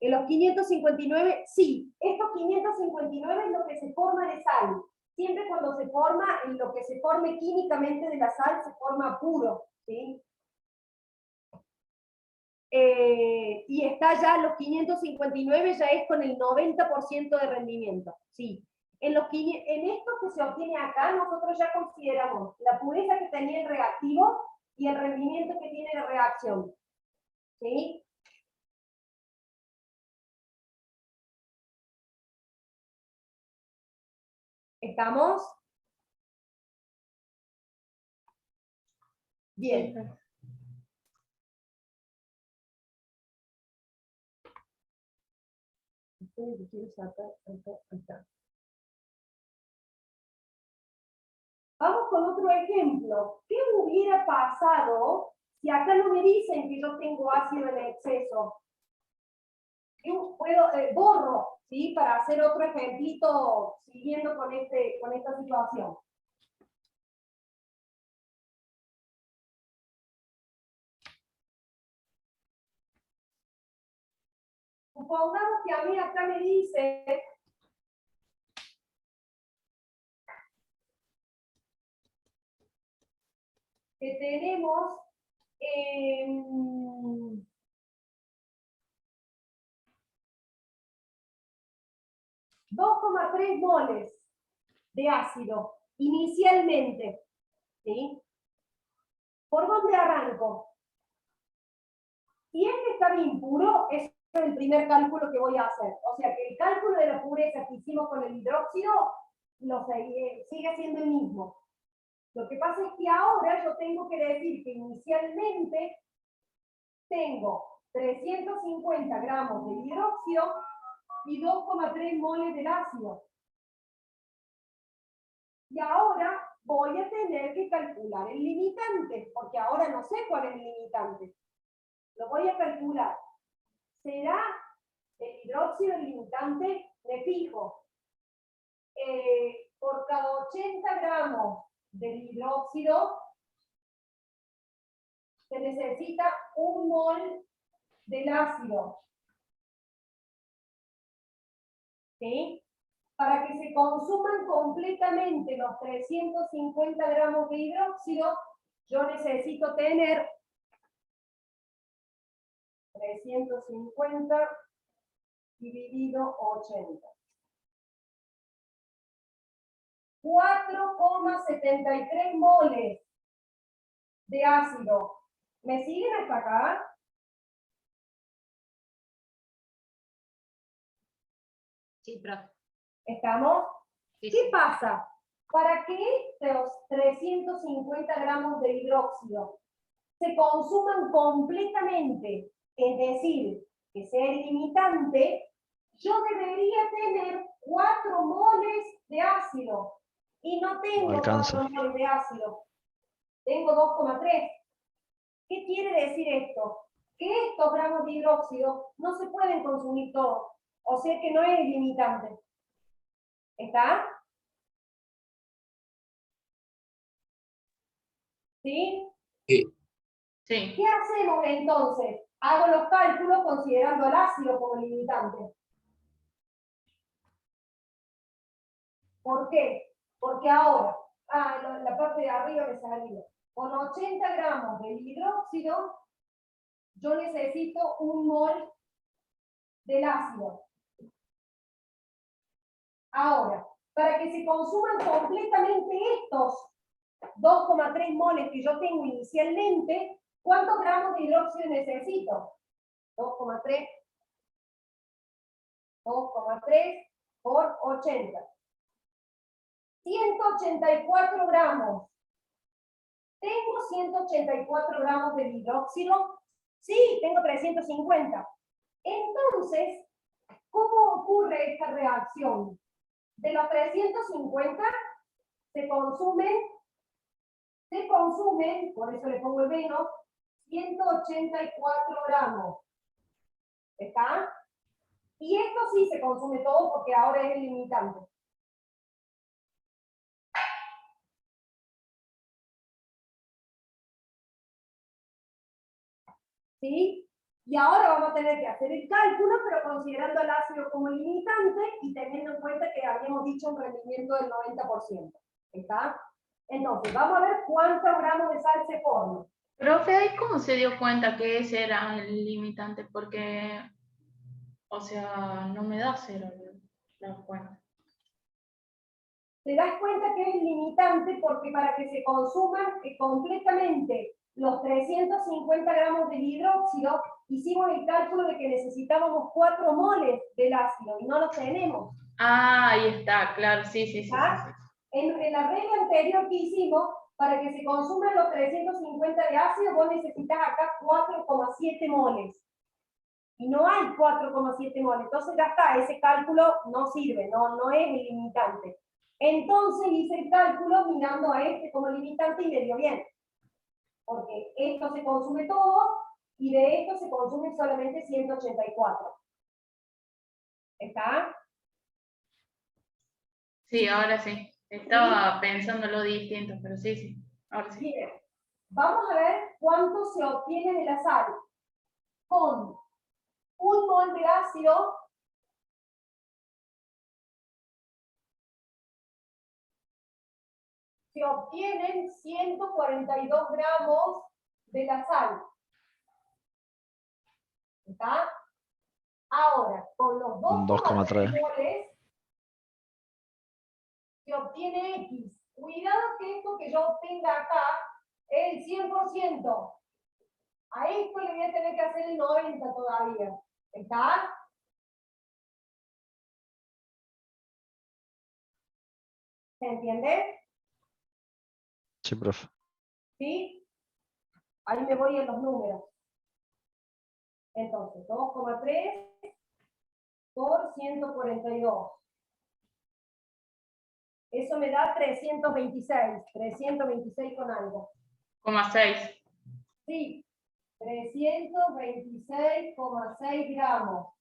[SPEAKER 1] En los 559, sí, estos 559 es lo que se forma de sal. Siempre cuando se forma, en lo que se forme químicamente de la sal, se forma puro. ¿Sí? Y está ya los 559, ya es con el 90% de rendimiento. ¿Sí? En esto que se obtiene acá, nosotros ya consideramos la pureza que tenía el reactivo y el rendimiento que tiene la reacción. ¿Sí? ¿Estamos? Bien. Quiero sacar acá. Vamos con otro ejemplo. ¿Qué hubiera pasado si acá no me dicen que yo tengo ácido en exceso? Yo puedo, borro, ¿sí? Para hacer otro ejemplito siguiendo con esta situación. Supongamos que a mí acá me dice que tenemos 2,3 moles de ácido inicialmente. ¿Sí? ¿Por dónde arranco? Si este está bien puro, es el primer cálculo que voy a hacer. O sea que el cálculo de la pureza que hicimos con el hidróxido sigue siendo el mismo. Lo que pasa es que ahora yo tengo que decir que inicialmente tengo 350 gramos de hidróxido y 2,3 moles del ácido. Y ahora voy a tener que calcular el limitante, porque ahora no sé cuál es el limitante. Lo voy a calcular. ¿Será el hidróxido el limitante? Me fijo. Por cada 80 gramos del hidróxido se necesita 1 mol del ácido. ¿Sí? Para que se consuman completamente los 350 gramos de hidróxido, yo necesito tener 350 dividido 80. 4,73 moles de ácido. ¿Me siguen hasta acá?
[SPEAKER 9] Sí, profe.
[SPEAKER 1] ¿Estamos?
[SPEAKER 9] Sí,
[SPEAKER 1] ¿Qué
[SPEAKER 9] sí.
[SPEAKER 1] pasa? Para que estos 350 gramos de hidróxido se consuman completamente, es decir, que sea el limitante, yo debería tener 4 moles de ácido. Y no tengo
[SPEAKER 13] No alcanza.
[SPEAKER 1] 4 moles de ácido. Tengo 2,3. ¿Qué quiere decir esto? Que estos gramos de hidróxido no se pueden consumir todos. O sea que no es el limitante. ¿Está? ¿Sí?
[SPEAKER 9] Sí.
[SPEAKER 1] ¿Qué hacemos entonces? Hago los cálculos considerando el ácido como limitante. ¿Por qué? Porque ahora, la parte de arriba me salió. Con 80 gramos de hidróxido, yo necesito 1 mol del ácido. Ahora, para que se consuman completamente estos 2,3 moles que yo tengo inicialmente, ¿cuántos gramos de hidróxido necesito? 2,3 por 80. 184 gramos. ¿Tengo 184 gramos de hidróxido? Sí, tengo 350. Entonces, ¿cómo ocurre esta reacción? De los 350 se consumen, por eso le pongo el menos, 184 gramos. ¿Está? Y esto sí se consume todo porque ahora es el limitante. ¿Sí? Y ahora vamos a tener que hacer el cálculo, pero considerando el ácido como limitante y teniendo en cuenta que habíamos dicho un rendimiento del 90%. ¿Está? Entonces, vamos a ver cuántos gramos de sal se forman.
[SPEAKER 9] Profe, ¿ahí cómo se dio cuenta que ese era el limitante? Porque, o sea, no me da 0 la cuenta.
[SPEAKER 1] Te das cuenta que es el limitante porque para que se consuman completamente los 350 gramos de hidróxido, hicimos el cálculo de que necesitábamos 4 moles del ácido y no los tenemos.
[SPEAKER 9] Ah, ahí está, claro, sí.
[SPEAKER 1] En la regla anterior que hicimos, para que se consuman los 350 de ácido, vos necesitas acá 4,7 moles. Y no hay 4,7 moles. Entonces ya está, ese cálculo no sirve, no es el limitante. Entonces hice el cálculo mirando a este como limitante y me dio bien. Porque esto se consume todo y de esto se consume solamente 184. ¿Está?
[SPEAKER 9] Sí, ahora sí. Estaba pensando lo distinto, pero sí. Ahora sí.
[SPEAKER 1] Bien. Vamos a ver cuánto se obtiene de la sal. Con 1 mol de ácido se obtienen 142 gramos de la sal. ¿Está? Ahora, con los 2,3 moles se obtiene X. Cuidado que esto que yo obtenga acá es el 100%. A esto le voy a tener que hacer el 90 todavía. ¿Está? ¿Se entiende?
[SPEAKER 13] Sí, profe.
[SPEAKER 1] ¿Sí? Ahí me voy en los números. Entonces, 2,3 por 142. Eso me da 326 con algo.
[SPEAKER 9] 0,6.
[SPEAKER 1] Sí, 326,6 gramos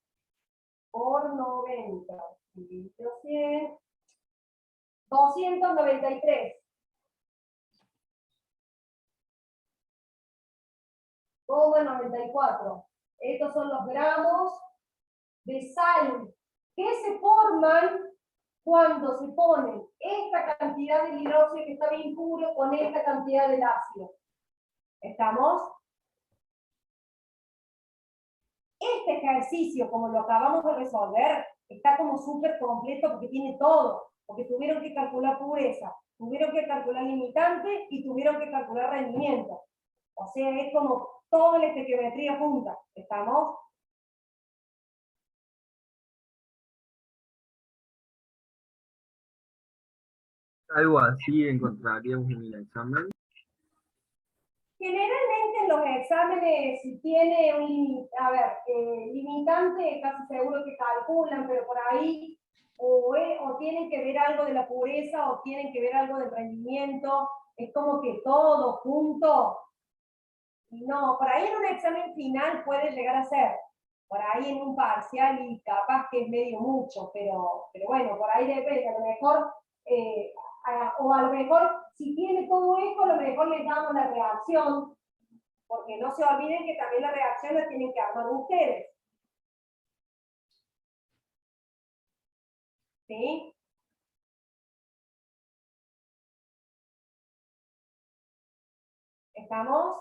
[SPEAKER 1] por 90. Dividido 100. 293. 94. Estos son los gramos de sal que se forman cuando se pone esta cantidad de hidróxido que está bien puro con esta cantidad de ácido. ¿Estamos? Este ejercicio, como lo acabamos de resolver, está como súper completo porque tiene todo. Porque tuvieron que calcular pureza, tuvieron que calcular limitante y tuvieron que calcular rendimiento. O sea, es como toda la estequiometría junta. ¿Estamos?
[SPEAKER 12] Algo así encontraríamos en el examen.
[SPEAKER 1] Generalmente en los exámenes, si tiene un limitante, casi seguro que calculan, pero por ahí o tienen que ver algo de la pureza o tienen que ver algo del rendimiento, es como que todo junto. No, por ahí en un examen final puede llegar a ser, por ahí en un parcial y capaz que es medio mucho, pero bueno, por ahí depende, a lo mejor, o a lo mejor si tiene todo esto, a lo mejor les damos la reacción, porque no se olviden que también la reacción la tienen que armar ustedes. ¿Sí? ¿Estamos?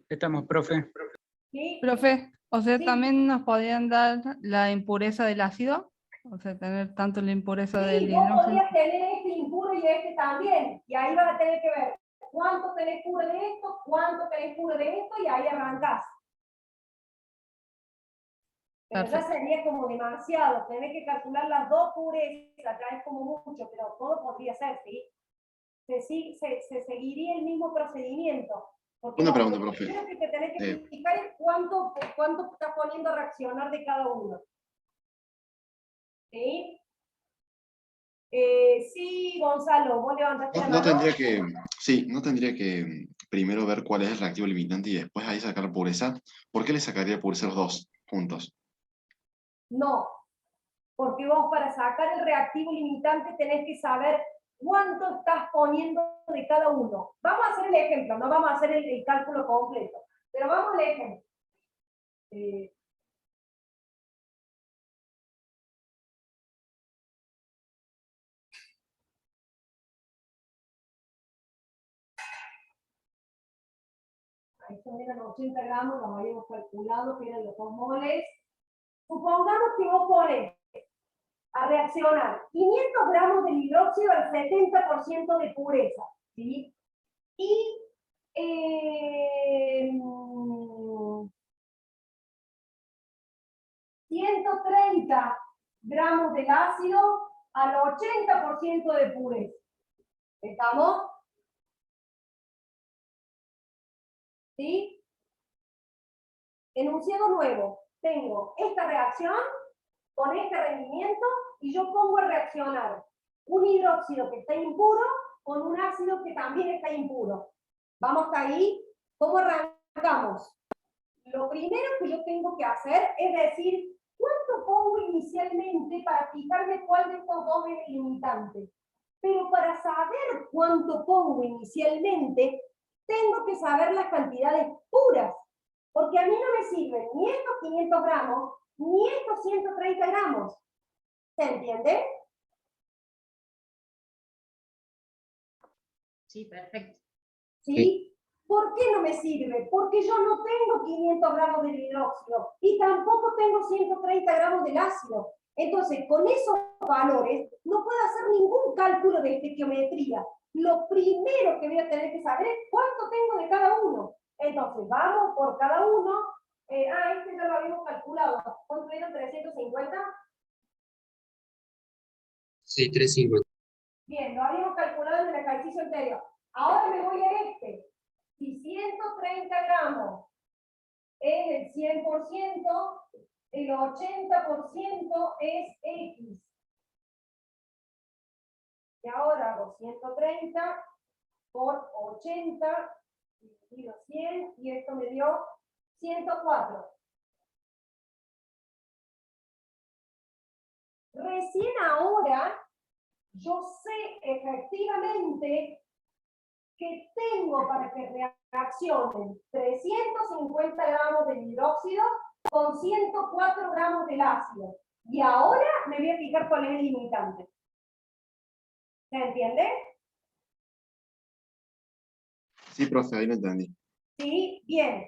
[SPEAKER 2] Estamos, profe.
[SPEAKER 1] ¿Sí?
[SPEAKER 14] Profe, o sea,
[SPEAKER 1] Sí.
[SPEAKER 14] también nos podrían dar la impureza del ácido, o sea, tener tanto la impureza del
[SPEAKER 1] Sí, vos
[SPEAKER 14] hidrógeno.
[SPEAKER 1] podrías tener este impuro y este también, y ahí vas a tener que ver cuánto tenés puro de esto, cuánto tenés puro de esto, y ahí arrancás. Pero ya sería como demasiado, tenés que calcular las dos purezas, ya es como mucho, pero todo podría ser, ¿sí? Se seguiría el mismo procedimiento. Porque
[SPEAKER 3] Una
[SPEAKER 1] lo
[SPEAKER 3] pregunta, profe.
[SPEAKER 1] primero que te tenés que fijar es cuánto estás poniendo a reaccionar de cada uno. ¿Sí? Sí, Gonzalo, vos levantaste la
[SPEAKER 3] No
[SPEAKER 1] mano.
[SPEAKER 3] tendría que, sí, no tendría que primero ver cuál es el reactivo limitante y después ahí sacar pureza. ¿Por qué le sacaría pureza a los dos juntos?
[SPEAKER 1] No, porque vos para sacar el reactivo limitante tenés que saber cuánto estás poniendo de cada uno. Vamos a hacer el ejemplo, no vamos a hacer el cálculo completo, pero vamos al ejemplo. Ahí eran 80 gramos, los habíamos calculado que eran los 2 moles. Supongamos que vos pones a reaccionar 500 gramos de hidróxido al 70% de pureza, ¿sí? Y 130 gramos del ácido al 80% de pureza. ¿Estamos? ¿Sí? Enunciado nuevo. Tengo esta reacción con este rendimiento y yo pongo a reaccionar un hidróxido que está impuro con un ácido que también está impuro. ¿Vamos hasta ahí? ¿Cómo arrancamos? Lo primero que yo tengo que hacer es decir, ¿cuánto pongo inicialmente para fijarme cuál de estos dos es el limitante? Pero para saber cuánto pongo inicialmente, tengo que saber las cantidades puras. Porque a mí no me sirven ni estos 500 gramos, ni estos 130 gramos. ¿Se entiende?
[SPEAKER 16] Sí, perfecto.
[SPEAKER 1] ¿Sí? ¿Por qué no me sirve? Porque yo no tengo 500 gramos de hidróxido y tampoco tengo 130 gramos del ácido. Entonces, con esos valores no puedo hacer ningún cálculo de estequiometría. Lo primero que voy a tener que saber es cuánto tengo de cada uno. Entonces, vamos por cada uno. Este ya lo habíamos calculado. ¿Cuánto eran? ¿350?
[SPEAKER 5] Sí, 350.
[SPEAKER 1] Bien, lo habíamos calculado en el ejercicio anterior. Ahora me voy a este. Si 130 gramos es el 100%, el 80% es X. Y ahora hago 130 por 80, dividido 100, y esto me dio 104. Recién ahora yo sé efectivamente que tengo para que reaccionen 350 gramos de hidróxido con 104 gramos del ácido. Y ahora me voy a fijar cuál es el limitante. ¿Se entiende?
[SPEAKER 3] Sí, profe, ahí lo entendí.
[SPEAKER 1] Sí, bien.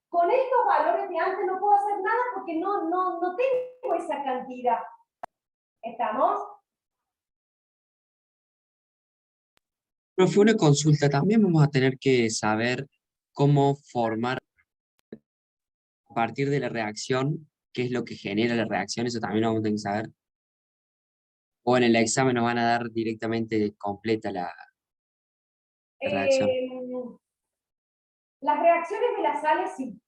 [SPEAKER 1] Con estos valores de antes no puedo hacer nada porque no tengo esa cantidad. ¿Estamos?
[SPEAKER 16] Profe, una consulta. También vamos a tener que saber cómo formar a partir de la reacción, qué es lo que genera la reacción, eso también lo vamos a tener que saber. O en el examen nos van a dar directamente completa la reacción.
[SPEAKER 1] Las reacciones de las sales sí.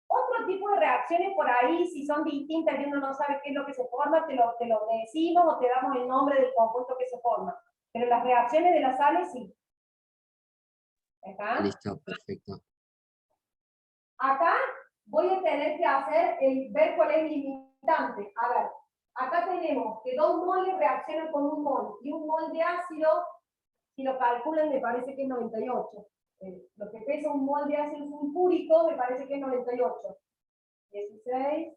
[SPEAKER 1] Otro tipo de reacciones por ahí, si son distintas y uno no sabe qué es lo que se forma, te lo decimos o te damos el nombre del compuesto que se forma. Pero las reacciones de las sales sí. ¿Está?
[SPEAKER 16] Listo, perfecto.
[SPEAKER 1] Acá voy a tener que hacer ver cuál es el limitante. A ver, acá tenemos que 2 moles reaccionan con 1 mol y 1 mol de ácido, si lo calculan me parece que es 98. Lo que pesa 1 mol de ácido sulfúrico me parece que es 98. 16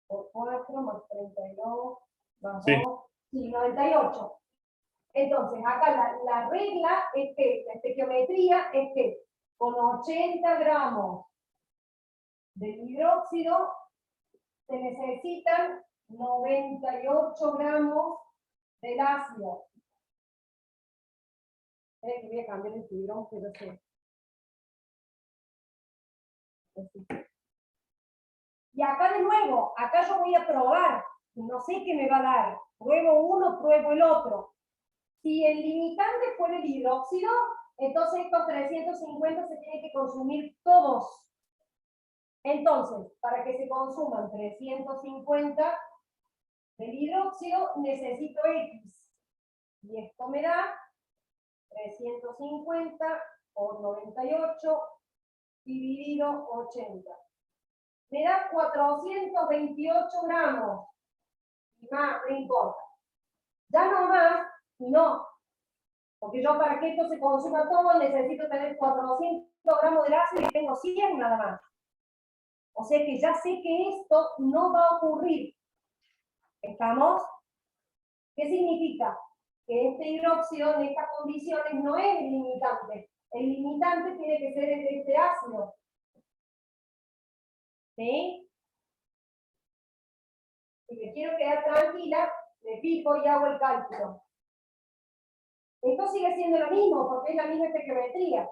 [SPEAKER 1] por 4 más 32 más 2, sí, 98. Entonces, acá la regla es que, la estequiometría es que con 80 gramos de hidróxido se necesitan 98 gramos del ácido. Que voy a cambiar el tiburón, pero sé. Así. Y acá de nuevo, acá yo voy a probar, no sé qué me va a dar. Pruebo uno, pruebo el otro. Si el limitante fuera el hidróxido, entonces estos 350 se tienen que consumir todos. Entonces, para que se consuman 350 del hidróxido, necesito X. Y esto me da 350 por 98 dividido 80. Me da 428 gramos. Y más, no importa. Ya no más, no. Porque yo para que esto se consuma todo necesito tener 400 gramos de ácido y tengo 100 nada más. O sea que ya sé que esto no va a ocurrir. ¿Estamos? ¿Qué significa? Que este hidróxido en estas condiciones no es el limitante. El limitante tiene que ser el de este ácido. ¿Sí? Si me quiero quedar tranquila, me fijo y hago el cálculo. Esto sigue siendo lo mismo, porque es la misma estequiometría.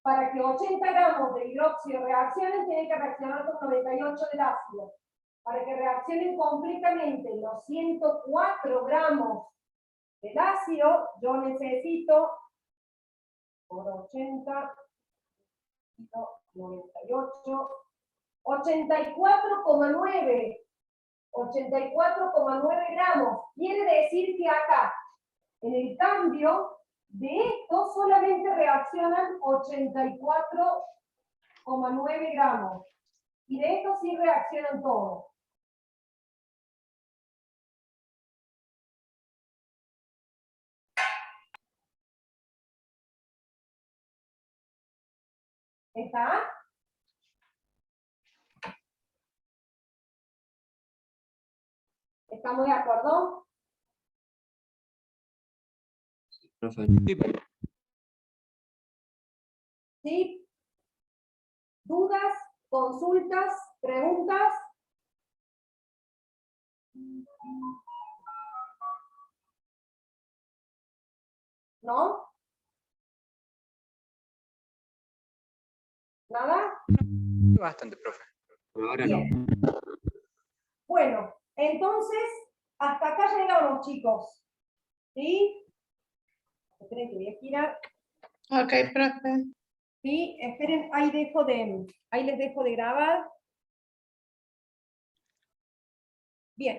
[SPEAKER 1] Para que 80 gramos de hidróxido reaccionen, tienen que reaccionar con 98 del ácido. Para que reaccionen completamente los 104 gramos del ácido, yo necesito por 80, 98, 84,9. 84,9 gramos. Quiere decir que acá, en el cambio de esto, solamente reaccionan 84,9 gramos. Y de esto sí reaccionan todos. ¿Está? ¿Estamos de acuerdo?
[SPEAKER 16] Profe.
[SPEAKER 1] ¿Sí? ¿Dudas? ¿Consultas? ¿Preguntas? ¿No? ¿Nada?
[SPEAKER 2] Bastante, profe.
[SPEAKER 16] Ahora no.
[SPEAKER 1] Bien. Bueno, entonces, hasta acá llegamos, chicos. ¿Sí? Esperen que voy a girar.
[SPEAKER 8] Ok, profe.
[SPEAKER 1] Sí, esperen, ahí les dejo de grabar.